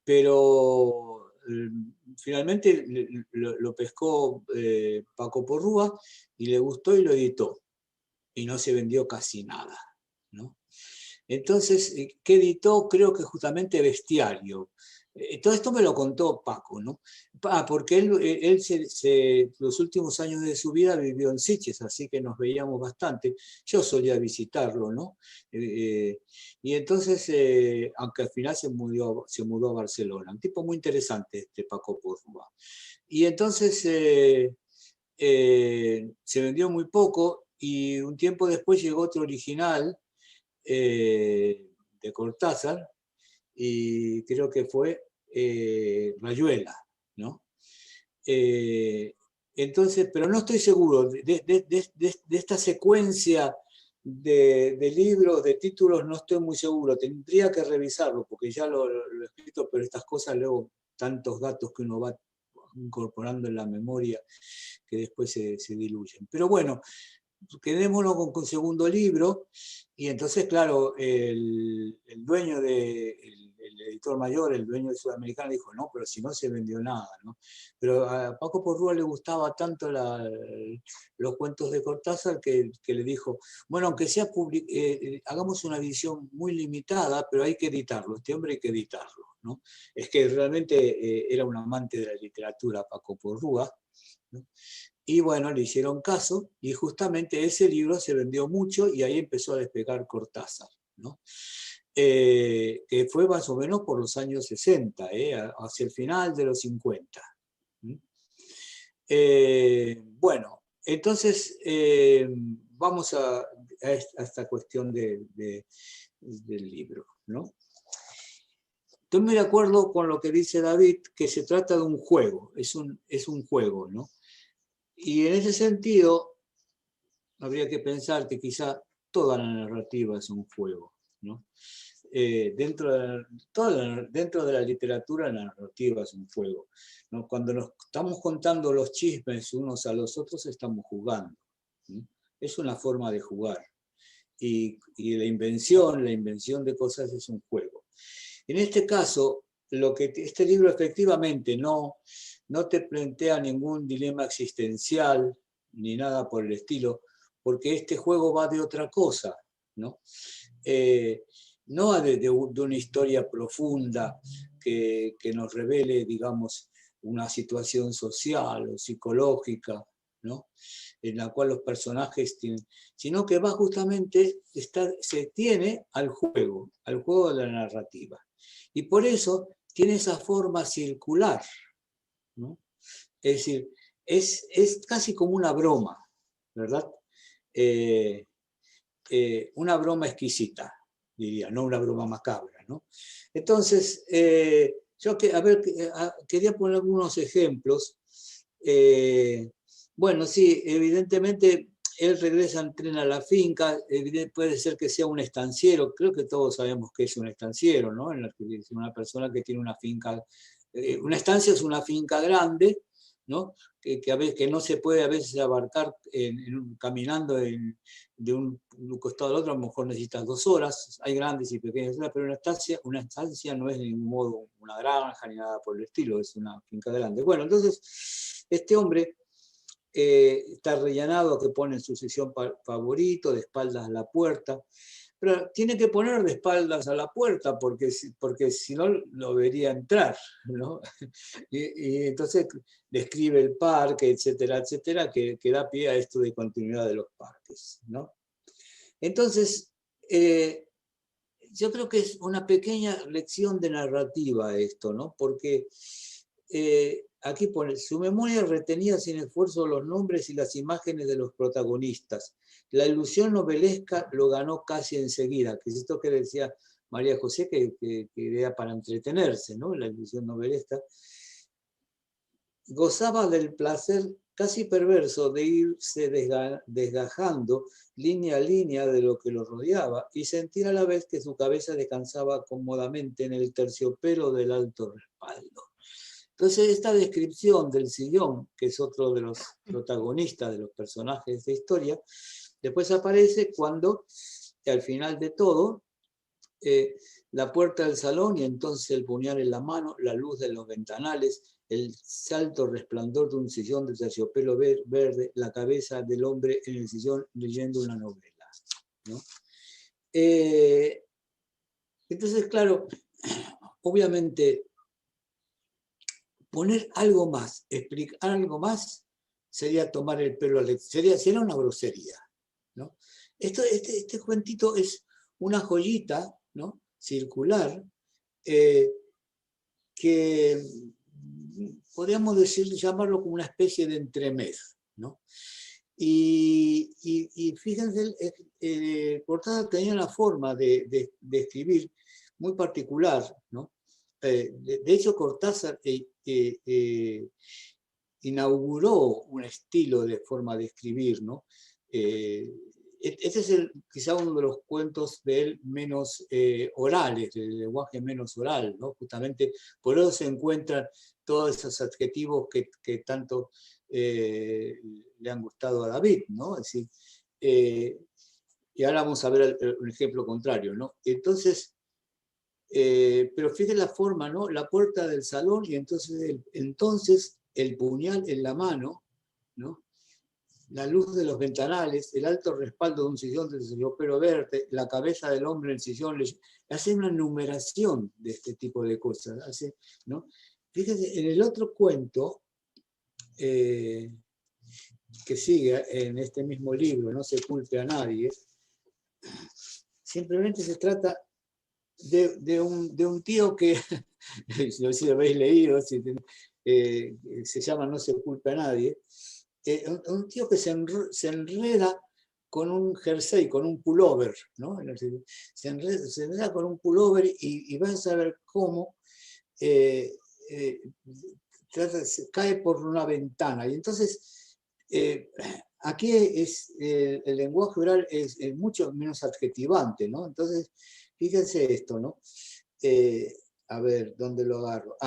Pero finalmente lo pescó Paco Porrúa y le gustó y lo editó. Y no se vendió casi nada, ¿no? Entonces, ¿qué editó? Creo que justamente Bestiario. Todo esto me lo contó Paco, ¿no? Porque él los últimos años de su vida vivió en Sitges, así que nos veíamos bastante. Yo solía visitarlo, ¿no? Y entonces, aunque al final se mudó a Barcelona. Un tipo muy interesante, Paco Porrúa. Y entonces se vendió muy poco, y un tiempo después llegó otro original, de Cortázar, y creo que fue Rayuela, ¿no? Entonces, pero no estoy seguro de esta secuencia de libros, de títulos, no estoy muy seguro. Tendría que revisarlo, porque ya lo he escrito, pero estas cosas luego, tantos datos que uno va incorporando en la memoria, que después se diluyen. Pero bueno, quedémonos con un segundo libro. Y entonces, claro, el dueño el editor mayor, el dueño de Sudamericana, dijo, no, pero si no se vendió nada, ¿no? Pero a Paco Porrúa le gustaba tanto los cuentos de Cortázar que le dijo, bueno, aunque sea hagamos una edición muy limitada, pero hay que editarlo, este hombre hay que editarlo, ¿no? Es que realmente era un amante de la literatura, Paco Porrúa, ¿no? Y bueno, le hicieron caso y justamente ese libro se vendió mucho y ahí empezó a despegar Cortázar, ¿no? Que fue más o menos por los años 60, hacia el final de los 50. Bueno, entonces vamos a esta cuestión del libro, ¿no? Estoy muy de acuerdo con lo que dice David, que se trata de un juego, es un juego, ¿no? Y en ese sentido, habría que pensar que quizá toda la narrativa es un juego, ¿no? Dentro de la literatura, la narrativa es un juego, ¿no? Cuando nos estamos contando los chismes unos a los otros, estamos jugando, ¿no? Es una forma de jugar. Y la invención de cosas es un juego. En este caso, este libro efectivamente no te plantea ningún dilema existencial ni nada por el estilo, porque este juego va de otra cosa, ¿no? No de una historia profunda que nos revele, digamos, una situación social o psicológica, ¿no? En la cual los personajes tienen, sino que va justamente, se tiene al juego de la narrativa. Y por eso tiene esa forma circular, ¿no? Es decir, es casi como una broma, ¿verdad? Una broma exquisita, diría, no una broma macabra, ¿no? Entonces, yo quería poner algunos ejemplos. Bueno, sí, evidentemente él regresa en tren a la finca, puede ser que sea un estanciero, creo que todos sabemos que es un estanciero, ¿no? Es una persona que tiene una finca, una estancia es una finca grande, ¿no? Que no se puede a veces abarcar caminando de un costado al otro, a lo mejor necesitas 2 horas, hay grandes y pequeñas, pero una estancia no es de ningún modo una granja ni nada por el estilo, es una finca grande. Bueno, entonces, este hombre está rellenado, que pone en su sesión favorito, de espaldas a la puerta, pero tiene que poner de espaldas a la puerta porque si no lo vería entrar, ¿no? Y entonces describe el parque, etcétera, etcétera, que da pie a esto de continuidad de los parques, ¿no? Entonces, yo creo que es una pequeña lección de narrativa esto, ¿no? Porque aquí pone, su memoria retenía sin esfuerzo los nombres y las imágenes de los protagonistas. La ilusión novelesca lo ganó casi enseguida, que es esto que decía María José, que era para entretenerse, ¿no? La ilusión novelesca. Gozaba del placer casi perverso de irse desgajando línea a línea de lo que lo rodeaba y sentir a la vez que su cabeza descansaba cómodamente en el terciopelo del alto respaldo. Entonces, esta descripción del sillón, que es otro de los protagonistas de los personajes de historia, después aparece cuando, al final de todo, la puerta del salón y entonces el puñal en la mano, la luz de los ventanales, el salto resplandor de un sillón de terciopelo verde, la cabeza del hombre en el sillón leyendo una novela, ¿no? Entonces, claro, obviamente, poner algo más, explicar algo más, sería tomar el pelo al sería una grosería, ¿no? Este cuentito es una joyita, ¿no? Circular, que podríamos llamarlo como una especie de entremés, ¿no? Y fíjense, Cortázar tenía una forma de escribir muy particular, ¿no? De hecho, Cortázar inauguró un estilo de forma de escribir, ¿no? Este es quizá uno de los cuentos de él menos orales, del lenguaje menos oral, ¿no? Justamente por eso se encuentran todos esos adjetivos que tanto le han gustado a David, ¿no? Es decir, y ahora vamos a ver un ejemplo contrario, ¿no? Entonces, pero fíjense la forma, ¿no? La puerta del salón y entonces el puñal en la mano, ¿no? La luz de los ventanales, el alto respaldo de un sillón del ropero verde, la cabeza del hombre en el sillón, hace una numeración de este tipo de cosas, ¿no? Fíjense, en el otro cuento, que sigue en este mismo libro, No se culpe a nadie, simplemente se trata de un tío que, si lo habéis leído, se llama No se culpe a nadie, un tío que se enreda con un jersey, con un pullover, ¿no? Se enreda con un pullover y vas a saber cómo cae por una ventana. Y entonces, aquí el lenguaje oral es mucho menos adjetivante, ¿no? Entonces, fíjense esto, ¿no? A ver, ¿dónde lo agarro?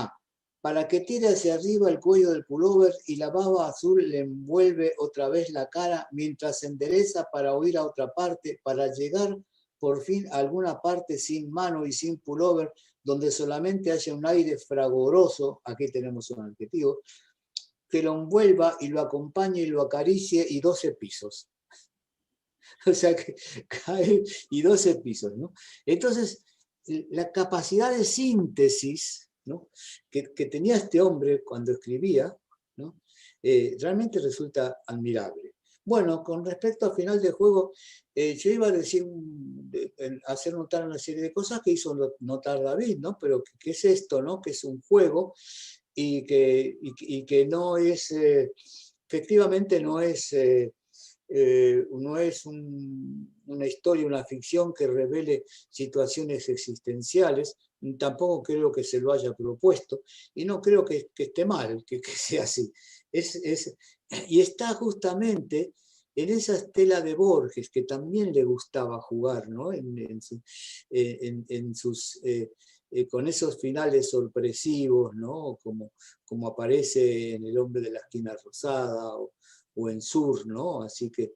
Para que tire hacia arriba el cuello del pullover y la baba azul le envuelve otra vez la cara mientras se endereza para huir a otra parte, para llegar por fin a alguna parte sin mano y sin pullover, donde solamente haya un aire fragoroso, aquí tenemos un adjetivo, que lo envuelva y lo acompañe y lo acaricie y 12 pisos. O sea, que cae y 12 pisos, ¿no? Entonces, la capacidad de síntesis, ¿no? que tenía este hombre cuando escribía, ¿no? Realmente resulta admirable. Bueno, con respecto al final del juego, yo iba a decir, hacer notar una serie de cosas que hizo notar David, ¿no? Pero ¿qué es esto, no? Que es un juego y que no es, efectivamente no es una historia, una ficción que revele situaciones existenciales, tampoco creo que se lo haya propuesto, y no creo que esté mal que sea así. Y está justamente en esa estela de Borges, que también le gustaba jugar, ¿no? Con esos finales sorpresivos, ¿no? Como aparece en El hombre de la esquina rosada, o en Sur, ¿no? Así que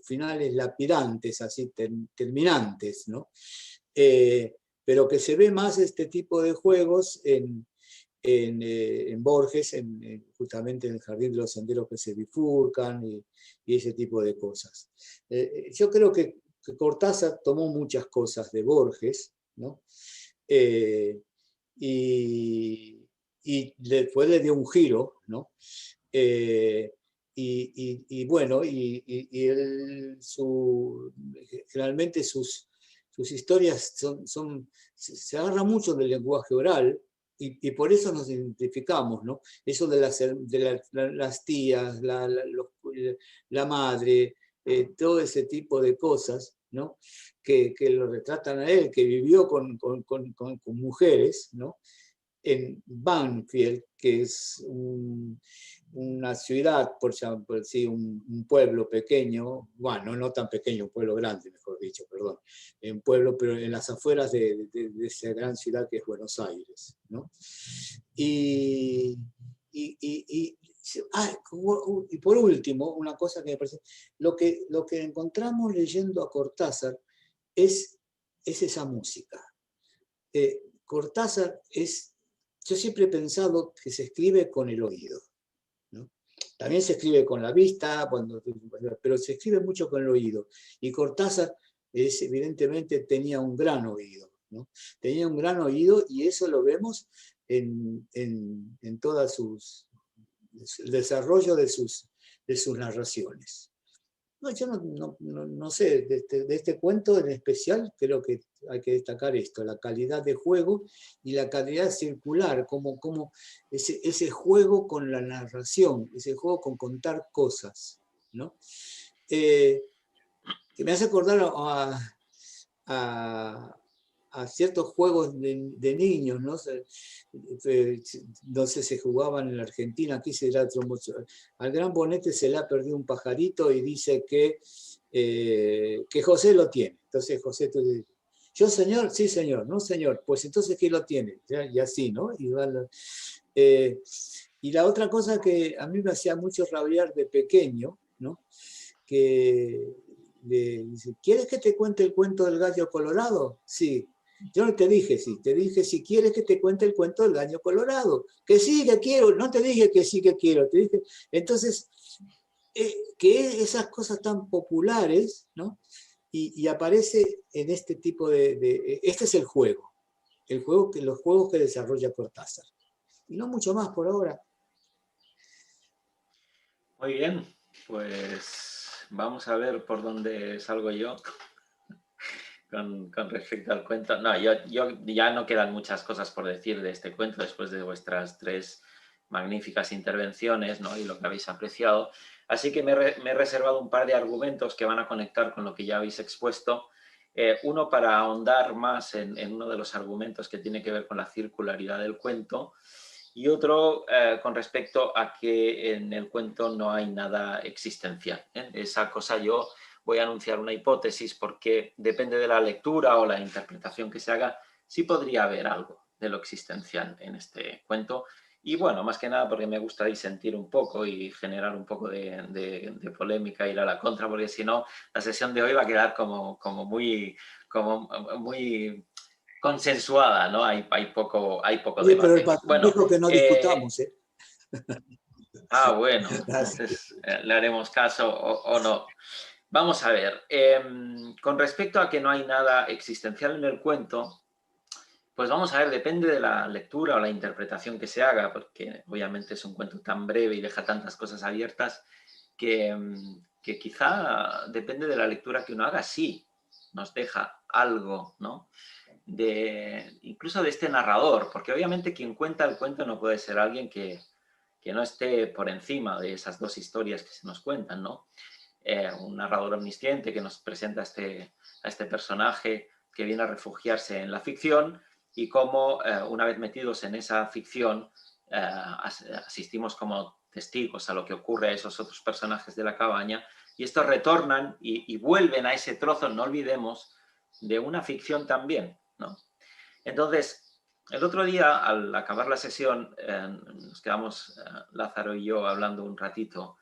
finales lapidantes, así terminantes, ¿no? Pero que se ve más este tipo de juegos en Borges, justamente en El jardín de los senderos que se bifurcan y ese tipo de cosas. Yo creo que Cortázar tomó muchas cosas de Borges, ¿no? Y después le dio un giro, ¿no? Bueno, generalmente sus historias se agarra mucho del lenguaje oral y por eso nos identificamos, ¿no? Eso de las tías, la madre, todo ese tipo de cosas, ¿no? Que lo retratan a él, que vivió con mujeres, ¿no? En Banfield, que es una ciudad, por decir, un pueblo pequeño, bueno, no tan pequeño, un pueblo grande, mejor dicho, perdón, un pueblo, pero en las afueras de esa gran ciudad que es Buenos Aires, ¿no? Y por último, una cosa que me parece, lo que encontramos leyendo a Cortázar es esa música. Cortázar yo siempre he pensado que se escribe con el oído, ¿no? También se escribe con la vista, pero se escribe mucho con el oído. Y Cortázar, evidentemente, tenía un gran oído, ¿no? Tenía un gran oído y eso lo vemos en todas el desarrollo de sus narraciones. No, yo no sé, de este cuento en especial creo que hay que destacar esto, la calidad de juego y la calidad circular, como ese juego con la narración, ese juego con contar cosas, ¿no? Que me hace acordar a ciertos juegos de niños, ¿no? No sé, se jugaban en la Argentina, aquí se da mucho. Al gran Bonete se le ha perdido un pajarito y dice que José lo tiene. Entonces José tú dices, ¿yo señor? Sí señor, no señor, pues entonces ¿quién lo tiene? Y así, ¿no? Y la otra cosa que a mí me hacía mucho rabiar de pequeño, ¿no? que le dice, ¿quieres que te cuente el cuento del gallo colorado? Sí. Yo no te dije sí, te dije si quieres que te cuente el cuento del gallo colorado. Que sí, que quiero, no te dije que sí, que quiero, te dije. Entonces, que esas cosas tan populares, ¿no? Y aparece en este tipo este es el juego los juegos que desarrolla Cortázar. Y no mucho más por ahora. Muy bien, pues vamos a ver por dónde salgo yo con respecto al cuento. No, yo ya no quedan muchas cosas por decir de este cuento después de vuestras 3 magníficas intervenciones, ¿no? Y lo que habéis apreciado. Así que me he reservado un par de argumentos que van a conectar con lo que ya habéis expuesto. Uno para ahondar más en uno de los argumentos que tiene que ver con la circularidad del cuento, y otro con respecto a que en el cuento no hay nada existencial. Esa cosa yo voy a anunciar una hipótesis porque depende de la lectura o la interpretación que se haga, sí podría haber algo de lo existencial en este cuento. Y bueno, más que nada porque me gusta disentir un poco y generar un poco de polémica, ir a la contra, porque si no, la sesión de hoy va a quedar como muy consensuada, ¿no? Hay poco Oye, pero el debate. patrón Bueno, dijo que no discutamos, ¿eh? bueno, entonces le haremos caso o no. Vamos a ver, con respecto a que no hay nada existencial en el cuento, pues vamos a ver, depende de la lectura o la interpretación que se haga, porque obviamente es un cuento tan breve y deja tantas cosas abiertas que quizá depende de la lectura que uno haga, sí, nos deja algo, ¿no? Incluso de este narrador, porque obviamente quien cuenta el cuento no puede ser alguien que no esté por encima de esas 2 historias que se nos cuentan, ¿no? Un narrador omnisciente que nos presenta a este personaje que viene a refugiarse en la ficción y cómo una vez metidos en esa ficción asistimos como testigos a lo que ocurre a esos otros personajes de la cabaña y estos retornan y vuelven a ese trozo, no olvidemos, de una ficción también, ¿no? Entonces, el otro día, al acabar la sesión, nos quedamos Lázaro y yo hablando un ratito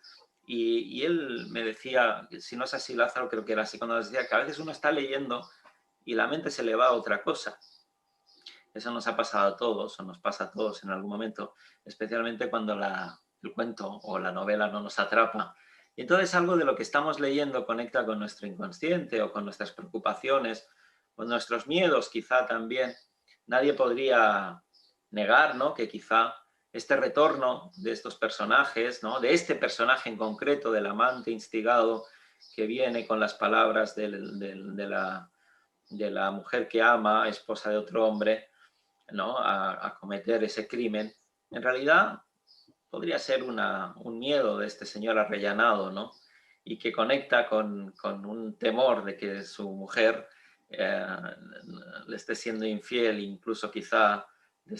y él me decía, si no es así Lázaro, creo que era así, cuando nos decía que a veces uno está leyendo y la mente se le va a otra cosa. Eso nos ha pasado a todos, o nos pasa a todos en algún momento, especialmente cuando el cuento o la novela no nos atrapa. Y entonces algo de lo que estamos leyendo conecta con nuestro inconsciente o con nuestras preocupaciones, con nuestros miedos quizá también. Nadie podría negar, ¿no?, que quizá este retorno de estos personajes, ¿no?, de este personaje en concreto, del amante instigado que viene con las palabras de la mujer que ama, esposa de otro hombre, ¿no?, a cometer ese crimen, en realidad podría ser un miedo de este señor arrellanado, ¿no?, y que conecta con un temor de que su mujer le esté siendo infiel, incluso quizá le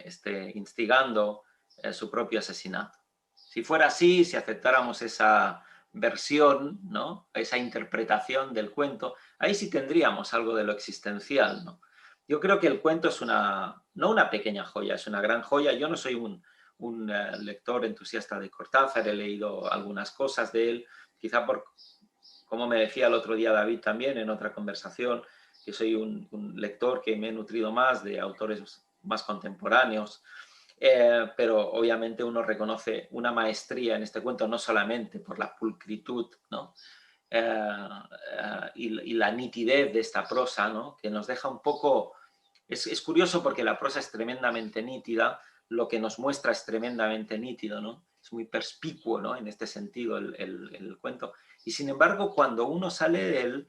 esté instigando su propio asesinato. Si fuera así, si aceptáramos esa versión, ¿no?, esa interpretación del cuento, ahí sí tendríamos algo de lo existencial, ¿no? Yo creo que el cuento es no una pequeña joya, es una gran joya. Yo no soy un lector entusiasta de Cortázar, he leído algunas cosas de él, quizá como me decía el otro día David también en otra conversación, que soy un lector que me he nutrido más de autores más contemporáneos, pero obviamente uno reconoce una maestría en este cuento no solamente por la pulcritud, ¿no?, y la nitidez de esta prosa, ¿no?, que nos deja un poco... Es curioso porque la prosa es tremendamente nítida, lo que nos muestra es tremendamente nítido, ¿no? Es muy perspicuo, ¿no?, en este sentido el cuento. Y sin embargo, cuando uno sale de él,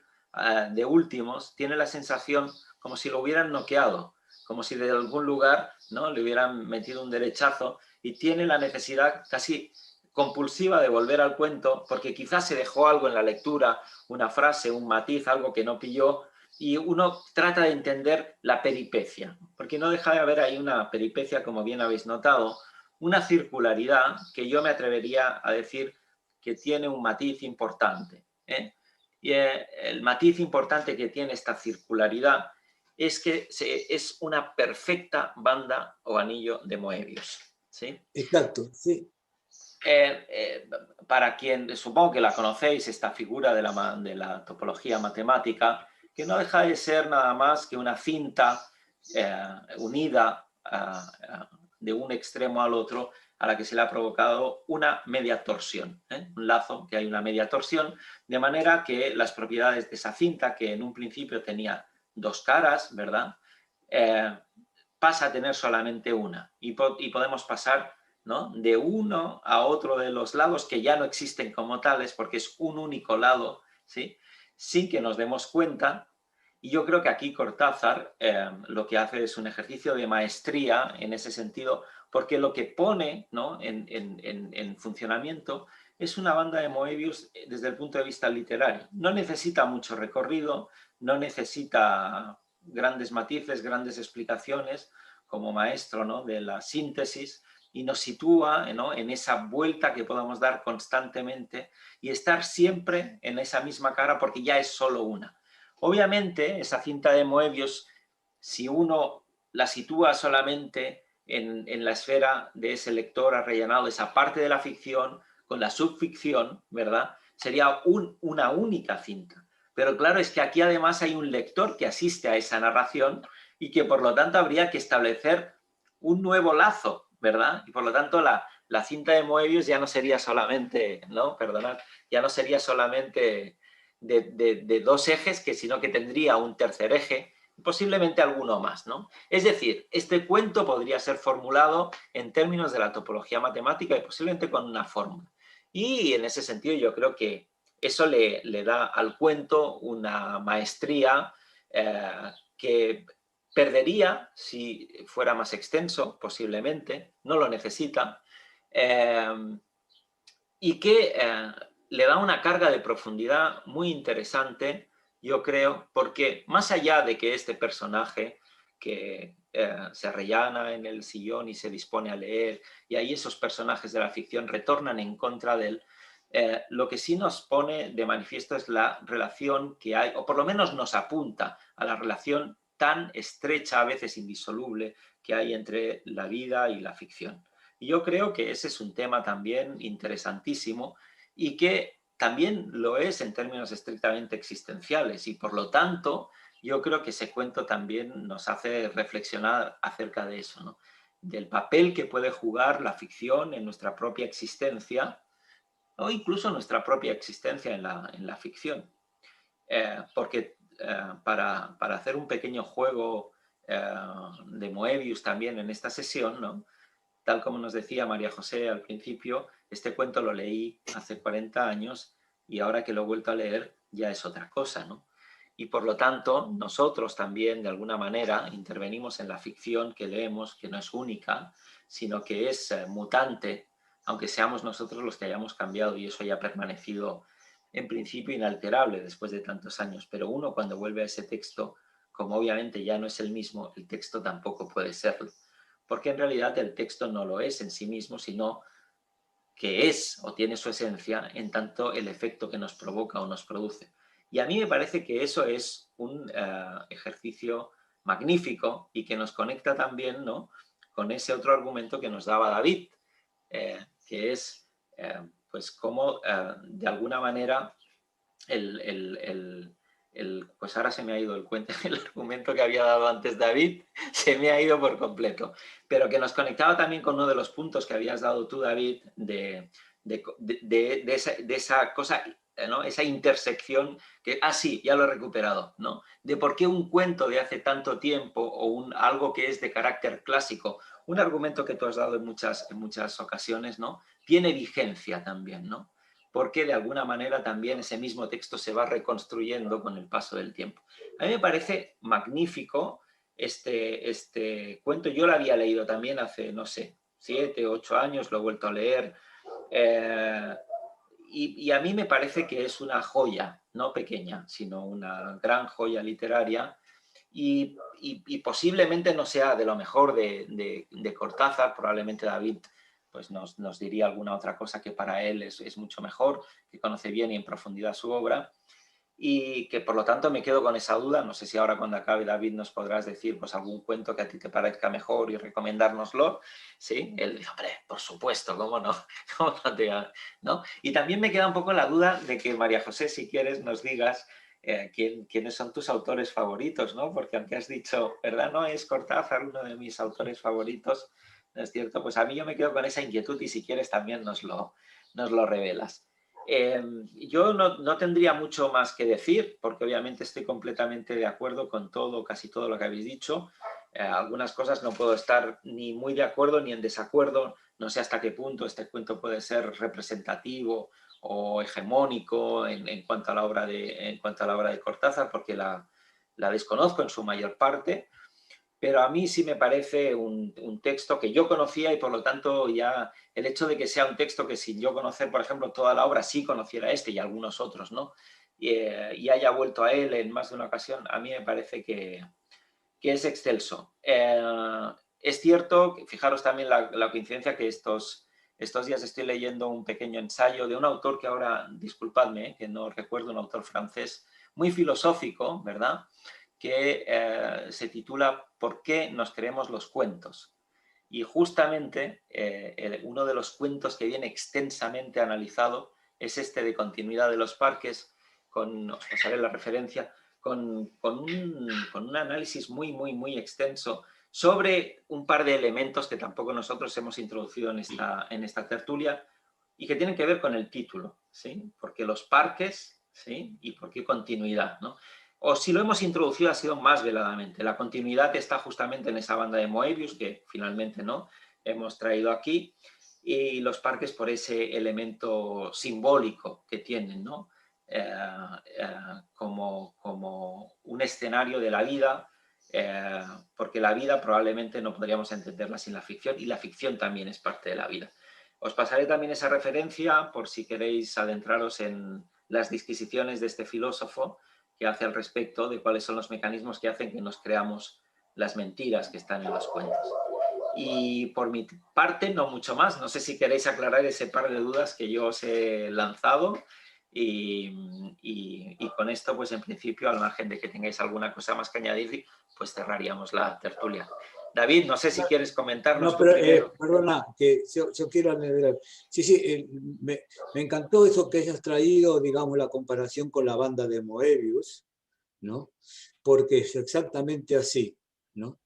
de últimos, tiene la sensación como si lo hubieran noqueado, como si de algún lugar, ¿no?, le hubieran metido un derechazo, y tiene la necesidad casi compulsiva de volver al cuento porque quizás se dejó algo en la lectura, una frase, un matiz, algo que no pilló, y uno trata de entender la peripecia, porque no deja de haber ahí una peripecia, como bien habéis notado, una circularidad que yo me atrevería a decir que tiene un matiz importante, ¿eh? Y el matiz importante que tiene esta circularidad es que es una perfecta banda o anillo de Moebius, ¿sí? Exacto, sí. para quien, supongo que la conocéis, esta figura de la topología matemática, que no deja de ser nada más que una cinta unida de un extremo al otro, a la que se le ha provocado una media torsión, un lazo que hay una media torsión, de manera que las propiedades de esa cinta, que en un principio tenía dos caras, ¿verdad?, pasa a tener solamente una, y podemos pasar, ¿no?, de uno a otro de los lados que ya no existen como tales, porque es un único lado, ¿sí?, sin que nos demos cuenta. Y yo creo que aquí Cortázar lo que hace es un ejercicio de maestría en ese sentido, porque lo que pone, ¿no?, en funcionamiento es una banda de Moebius desde el punto de vista literario. No necesita mucho recorrido, no necesita grandes matices, grandes explicaciones como maestro, ¿no?, de la síntesis, y nos sitúa, ¿no?, en esa vuelta que podamos dar constantemente y estar siempre en esa misma cara, porque ya es solo una. Obviamente, esa cinta de Moebius, si uno la sitúa solamente en la esfera de ese lector arrellanado, esa parte de la ficción, con la subficción, ¿verdad?, sería una única cinta. Pero claro, es que aquí además hay un lector que asiste a esa narración y que por lo tanto habría que establecer un nuevo lazo, ¿verdad? Y por lo tanto la cinta de Moebius ya no sería solamente, ¿no?, perdonad, ya no sería solamente de dos ejes, sino que tendría un tercer eje, posiblemente alguno más, ¿no? Es decir, este cuento podría ser formulado en términos de la topología matemática y posiblemente con una fórmula. Y en ese sentido yo creo que eso le da al cuento una maestría que perdería si fuera más extenso, posiblemente, no lo necesita, y que le da una carga de profundidad muy interesante, yo creo, porque más allá de que este personaje que se arrellana en el sillón y se dispone a leer, y ahí esos personajes de la ficción retornan en contra de él, lo que sí nos pone de manifiesto es la relación que hay, o por lo menos nos apunta a la relación tan estrecha, a veces indisoluble, que hay entre la vida y la ficción. Y yo creo que ese es un tema también interesantísimo y que también lo es en términos estrictamente existenciales, y por lo tanto yo creo que ese cuento también nos hace reflexionar acerca de eso, ¿no?, del papel que puede jugar la ficción en nuestra propia existencia, o incluso nuestra propia existencia en la ficción. Porque para hacer un pequeño juego de Moebius también en esta sesión, ¿no?, tal como nos decía María José al principio, este cuento lo leí hace 40 años y ahora que lo he vuelto a leer ya es otra cosa, ¿no? Y por lo tanto, nosotros también, de alguna manera, intervenimos en la ficción que leemos, que no es única, sino que es mutante, aunque seamos nosotros los que hayamos cambiado, y eso haya permanecido en principio inalterable después de tantos años. Pero uno, cuando vuelve a ese texto, como obviamente ya no es el mismo, el texto tampoco puede serlo, porque en realidad el texto no lo es en sí mismo, sino que es o tiene su esencia en tanto el efecto que nos provoca o nos produce. Y a mí me parece que eso es un ejercicio magnífico y que nos conecta también, ¿no?, con ese otro argumento que nos daba David, que es pues cómo de alguna manera pues ahora se me ha ido el cuento, el argumento que había dado antes David, se me ha ido por completo, pero que nos conectaba también con uno de los puntos que habías dado tú, David, de esa cosa, ¿no?, esa intersección que, sí, ya lo he recuperado, ¿no?, de por qué un cuento de hace tanto tiempo o algo que es de carácter clásico, un argumento que tú has dado en muchas ocasiones, ¿no?, tiene vigencia también, ¿no?, porque de alguna manera también ese mismo texto se va reconstruyendo con el paso del tiempo. A mí me parece magnífico este cuento. Yo lo había leído también hace, no sé, 7, 8 años, lo he vuelto a leer, y a mí me parece que es una joya, no pequeña, sino una gran joya literaria, y posiblemente no sea de lo mejor de Cortázar. Probablemente David pues nos diría alguna otra cosa que para él es mucho mejor, que conoce bien y en profundidad su obra. y que por lo tanto me quedo con esa duda. No sé si ahora cuando acabe David nos podrás decir pues algún cuento que a ti te parezca mejor y recomendárnoslo, ¿sí? Él dijo, hombre, por supuesto, ¿cómo no? ¿Cómo no te, ¿no? Y también me queda un poco la duda de que María José, si quieres, nos digas quiénes son tus autores favoritos, ¿no? Porque aunque has dicho, ¿verdad? No es Cortázar uno de mis autores favoritos, ¿no es cierto? Pues a mí yo me quedo con esa inquietud y si quieres también nos lo revelas. Yo no tendría mucho más que decir, porque obviamente estoy completamente de acuerdo con todo, casi todo lo que habéis dicho. Algunas cosas no puedo estar ni muy de acuerdo ni en desacuerdo. No sé hasta qué punto este cuento puede ser representativo o hegemónico en cuanto a la obra de Cortázar, porque la desconozco en su mayor parte. Pero a mí sí me parece un texto que yo conocía y por lo tanto ya el hecho de que sea un texto que sin yo conocer, por ejemplo, toda la obra, sí conociera este y algunos otros, ¿no? Y haya vuelto a él en más de una ocasión, a mí me parece que es excelso. Es cierto, fijaros también la coincidencia que estos días estoy leyendo un pequeño ensayo de un autor que ahora, disculpadme, que no recuerdo, un autor francés muy filosófico, ¿verdad?, que se titula ¿Por qué nos creemos los cuentos? Y justamente uno de los cuentos que viene extensamente analizado es este de Continuidad de los parques, os pasaré la referencia, con un análisis muy extenso sobre un par de elementos que tampoco nosotros hemos introducido en esta tertulia y que tienen que ver con el título, ¿sí? ¿Por qué los parques? ¿Sí? ¿Y por qué continuidad? ¿No? O si lo hemos introducido ha sido más veladamente. La continuidad está justamente en esa banda de Moebius, que finalmente no hemos traído aquí, y los parques por ese elemento simbólico que tienen, ¿no? Como un escenario de la vida, porque la vida probablemente no podríamos entenderla sin la ficción, y la ficción también es parte de la vida. Os pasaré también esa referencia por si queréis adentraros en las disquisiciones de este filósofo que hace al respecto de cuáles son los mecanismos que hacen que nos creamos las mentiras que están en los cuentos. Y por mi parte, no mucho más. No sé si queréis aclarar ese par de dudas que yo os he lanzado y con esto, pues en principio, al margen de que tengáis alguna cosa más que añadir, pues cerraríamos la tertulia. David, no sé si quieres comentarnos. No, pero perdona, que yo quiero añadir. Sí, me encantó eso que hayas traído, digamos, la comparación con la banda de Moebius, ¿no? Porque es exactamente así, ¿no?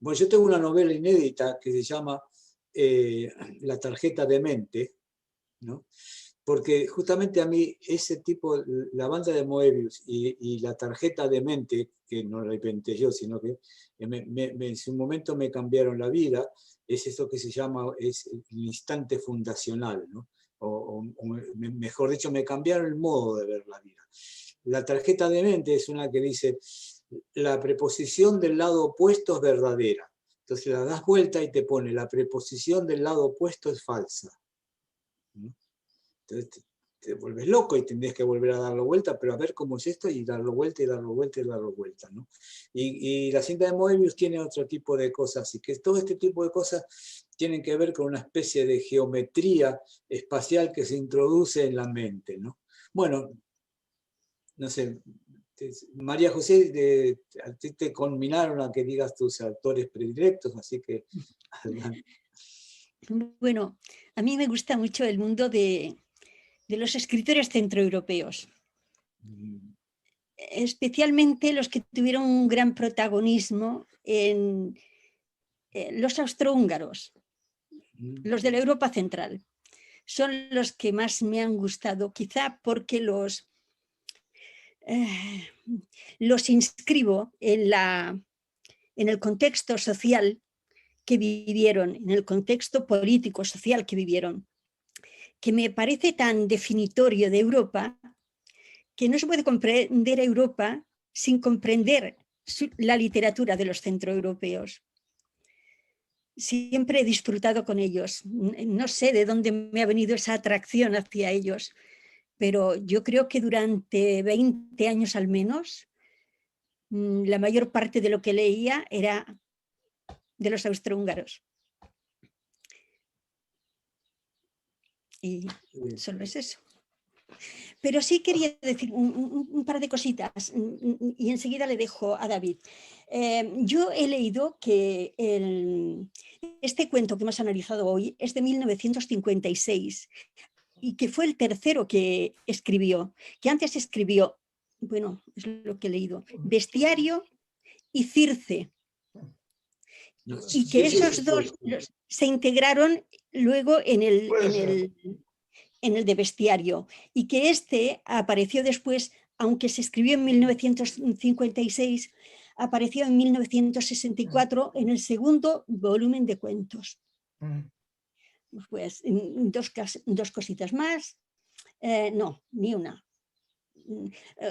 Bueno, yo tengo una novela inédita que se llama La tarjeta de mente, ¿no? Porque justamente a mí ese tipo, la banda de Moebius y la tarjeta de mente, que no la inventé yo, sino que en su momento me cambiaron la vida, es eso que se llama es el instante fundacional, ¿no? O mejor dicho, me cambiaron el modo de ver la vida. La tarjeta de mente es una que dice, la preposición del lado opuesto es verdadera. Entonces la das vuelta y te pone, la preposición del lado opuesto es falsa. Entonces te vuelves loco y tendrías que volver a darlo vuelta, pero a ver cómo es esto y darlo vuelta y darlo vuelta y darlo vuelta, ¿no? Y la cinta de Moebius tiene otro tipo de cosas, y que todo este tipo de cosas tienen que ver con una especie de geometría espacial que se introduce en la mente, ¿no? Bueno, no sé, María José, a ti te conminaron a que digas tus autores predilectos, así que adelante. Bueno, a mí me gusta mucho el mundo de los escritores centroeuropeos, especialmente los que tuvieron un gran protagonismo en los austrohúngaros, los de la Europa Central. Son los que más me han gustado, quizá porque los inscribo en el contexto social que vivieron, en el contexto político, social que vivieron, que me parece tan definitorio de Europa, que no se puede comprender Europa sin comprender la literatura de los centroeuropeos. Siempre he disfrutado con ellos. No sé de dónde me ha venido esa atracción hacia ellos, pero yo creo que durante 20 años al menos, la mayor parte de lo que leía era de los austrohúngaros. Y solo es eso. Pero sí quería decir un par de cositas y enseguida le dejo a David. Yo he leído que este cuento que hemos analizado hoy es de 1956 y que fue el tercero que escribió, que antes escribió, bueno, es lo que he leído, Bestiario y Circe, y que esos dos se integraron luego en el de Bestiario, y que este apareció después, aunque se escribió en 1956, apareció en 1964 en el segundo volumen de cuentos. Pues dos cositas más, no, ni una.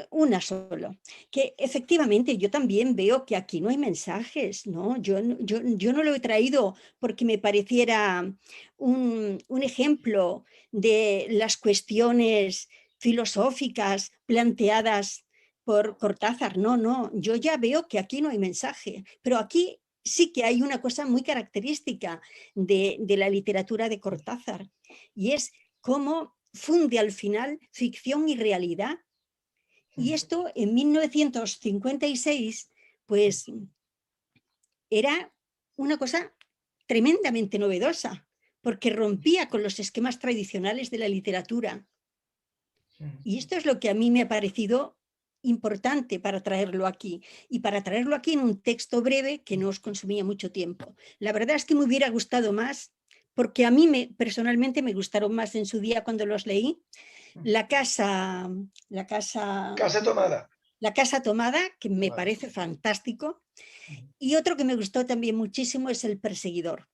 Una solo, que efectivamente yo también veo que aquí no hay mensajes, ¿no? Yo no lo he traído porque me pareciera un ejemplo de las cuestiones filosóficas planteadas por Cortázar, no, yo ya veo que aquí no hay mensaje, pero aquí sí que hay una cosa muy característica de la literatura de Cortázar, y es cómo funde al final ficción y realidad. Y esto en 1956, pues era una cosa tremendamente novedosa, porque rompía con los esquemas tradicionales de la literatura. Y esto es lo que a mí me ha parecido importante para traerlo aquí, y para traerlo aquí en un texto breve que no os consumía mucho tiempo. La verdad es que me hubiera gustado más, porque a mí personalmente me gustaron más en su día cuando los leí, La casa tomada. La casa tomada, que me parece fantástico, y otro que me gustó también muchísimo es El perseguidor.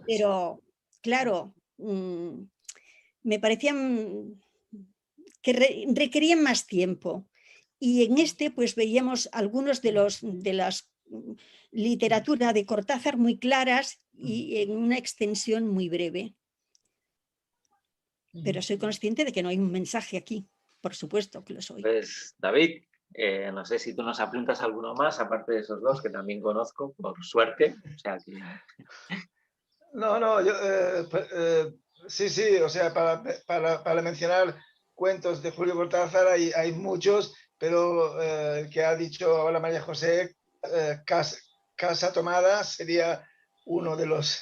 Pero, claro, me parecían que requerían más tiempo. Y en este, pues veíamos algunos de las literatura de Cortázar muy claras y en una extensión muy breve. Pero soy consciente de que no hay un mensaje aquí. Por supuesto que lo soy. Pues, David, no sé si tú nos apuntas alguno más, aparte de esos dos que también conozco, por suerte. O sea que... No, yo, sí, o sea, para mencionar cuentos de Julio Cortázar hay muchos, pero el que ha dicho ahora María José, Casa tomada, sería uno de los,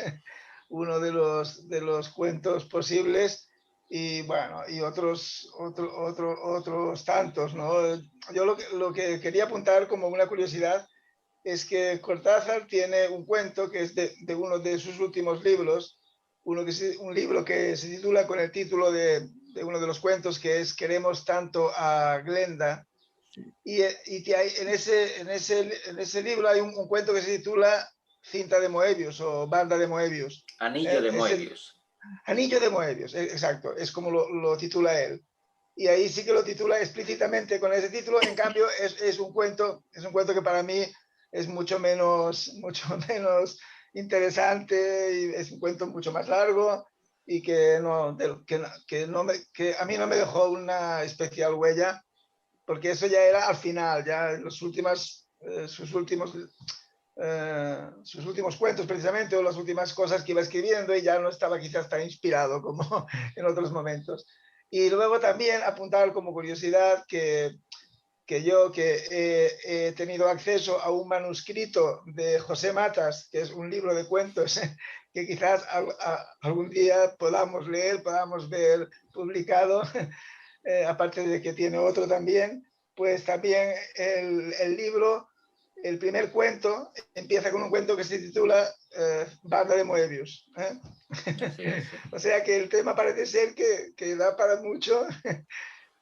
de los cuentos posibles, y bueno, y otros tantos, ¿no? Yo lo que quería apuntar como una curiosidad es que Cortázar tiene un cuento que es de uno de sus últimos libros, un libro que se titula con el título de uno de los cuentos, que es Queremos tanto a Glenda, y que hay, en ese libro hay un cuento que se titula Cinta de Moebius o Banda de Moebius. Anillo de Moebius. Anillo de Moebius, exacto, es como lo titula él. Y ahí sí que lo titula explícitamente con ese título. En cambio, es un cuento que para mí es mucho menos interesante, y es un cuento mucho más largo, y que a mí no me dejó una especial huella, porque eso ya era al final, ya en sus últimos cuentos precisamente, o las últimas cosas que iba escribiendo, y ya no estaba quizás tan inspirado como en otros momentos. Y luego también apuntar como curiosidad que yo he tenido acceso a un manuscrito de José Matas, que es un libro de cuentos que quizás algún día podamos leer, podamos ver publicado, aparte de que tiene otro también, pues también el libro, el primer cuento, empieza con un cuento que se titula Banda de Moebius. Sí. O sea que el tema parece ser que da para mucho,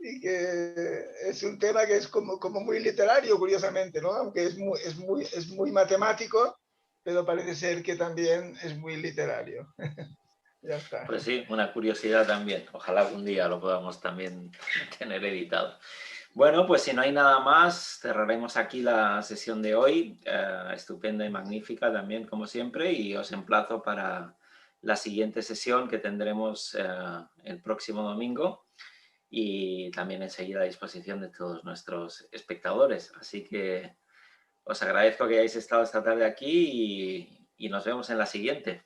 y que es un tema que es como muy literario, curiosamente, ¿no? Aunque es muy matemático, pero parece ser que también es muy literario. Ya está. Pues sí, una curiosidad también. Ojalá algún día lo podamos también tener editado. Bueno, pues si no hay nada más, cerraremos aquí la sesión de hoy. Estupenda y magnífica también, como siempre, y os emplazo para la siguiente sesión que tendremos el próximo domingo, y también enseguida a disposición de todos nuestros espectadores. Así que os agradezco que hayáis estado esta tarde aquí, y nos vemos en la siguiente.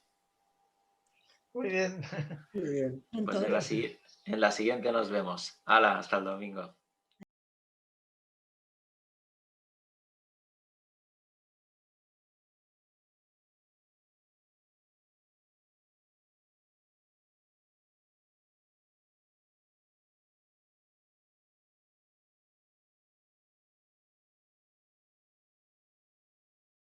Muy bien. Muy bien. Pues en la siguiente nos vemos. Hala, hasta el domingo.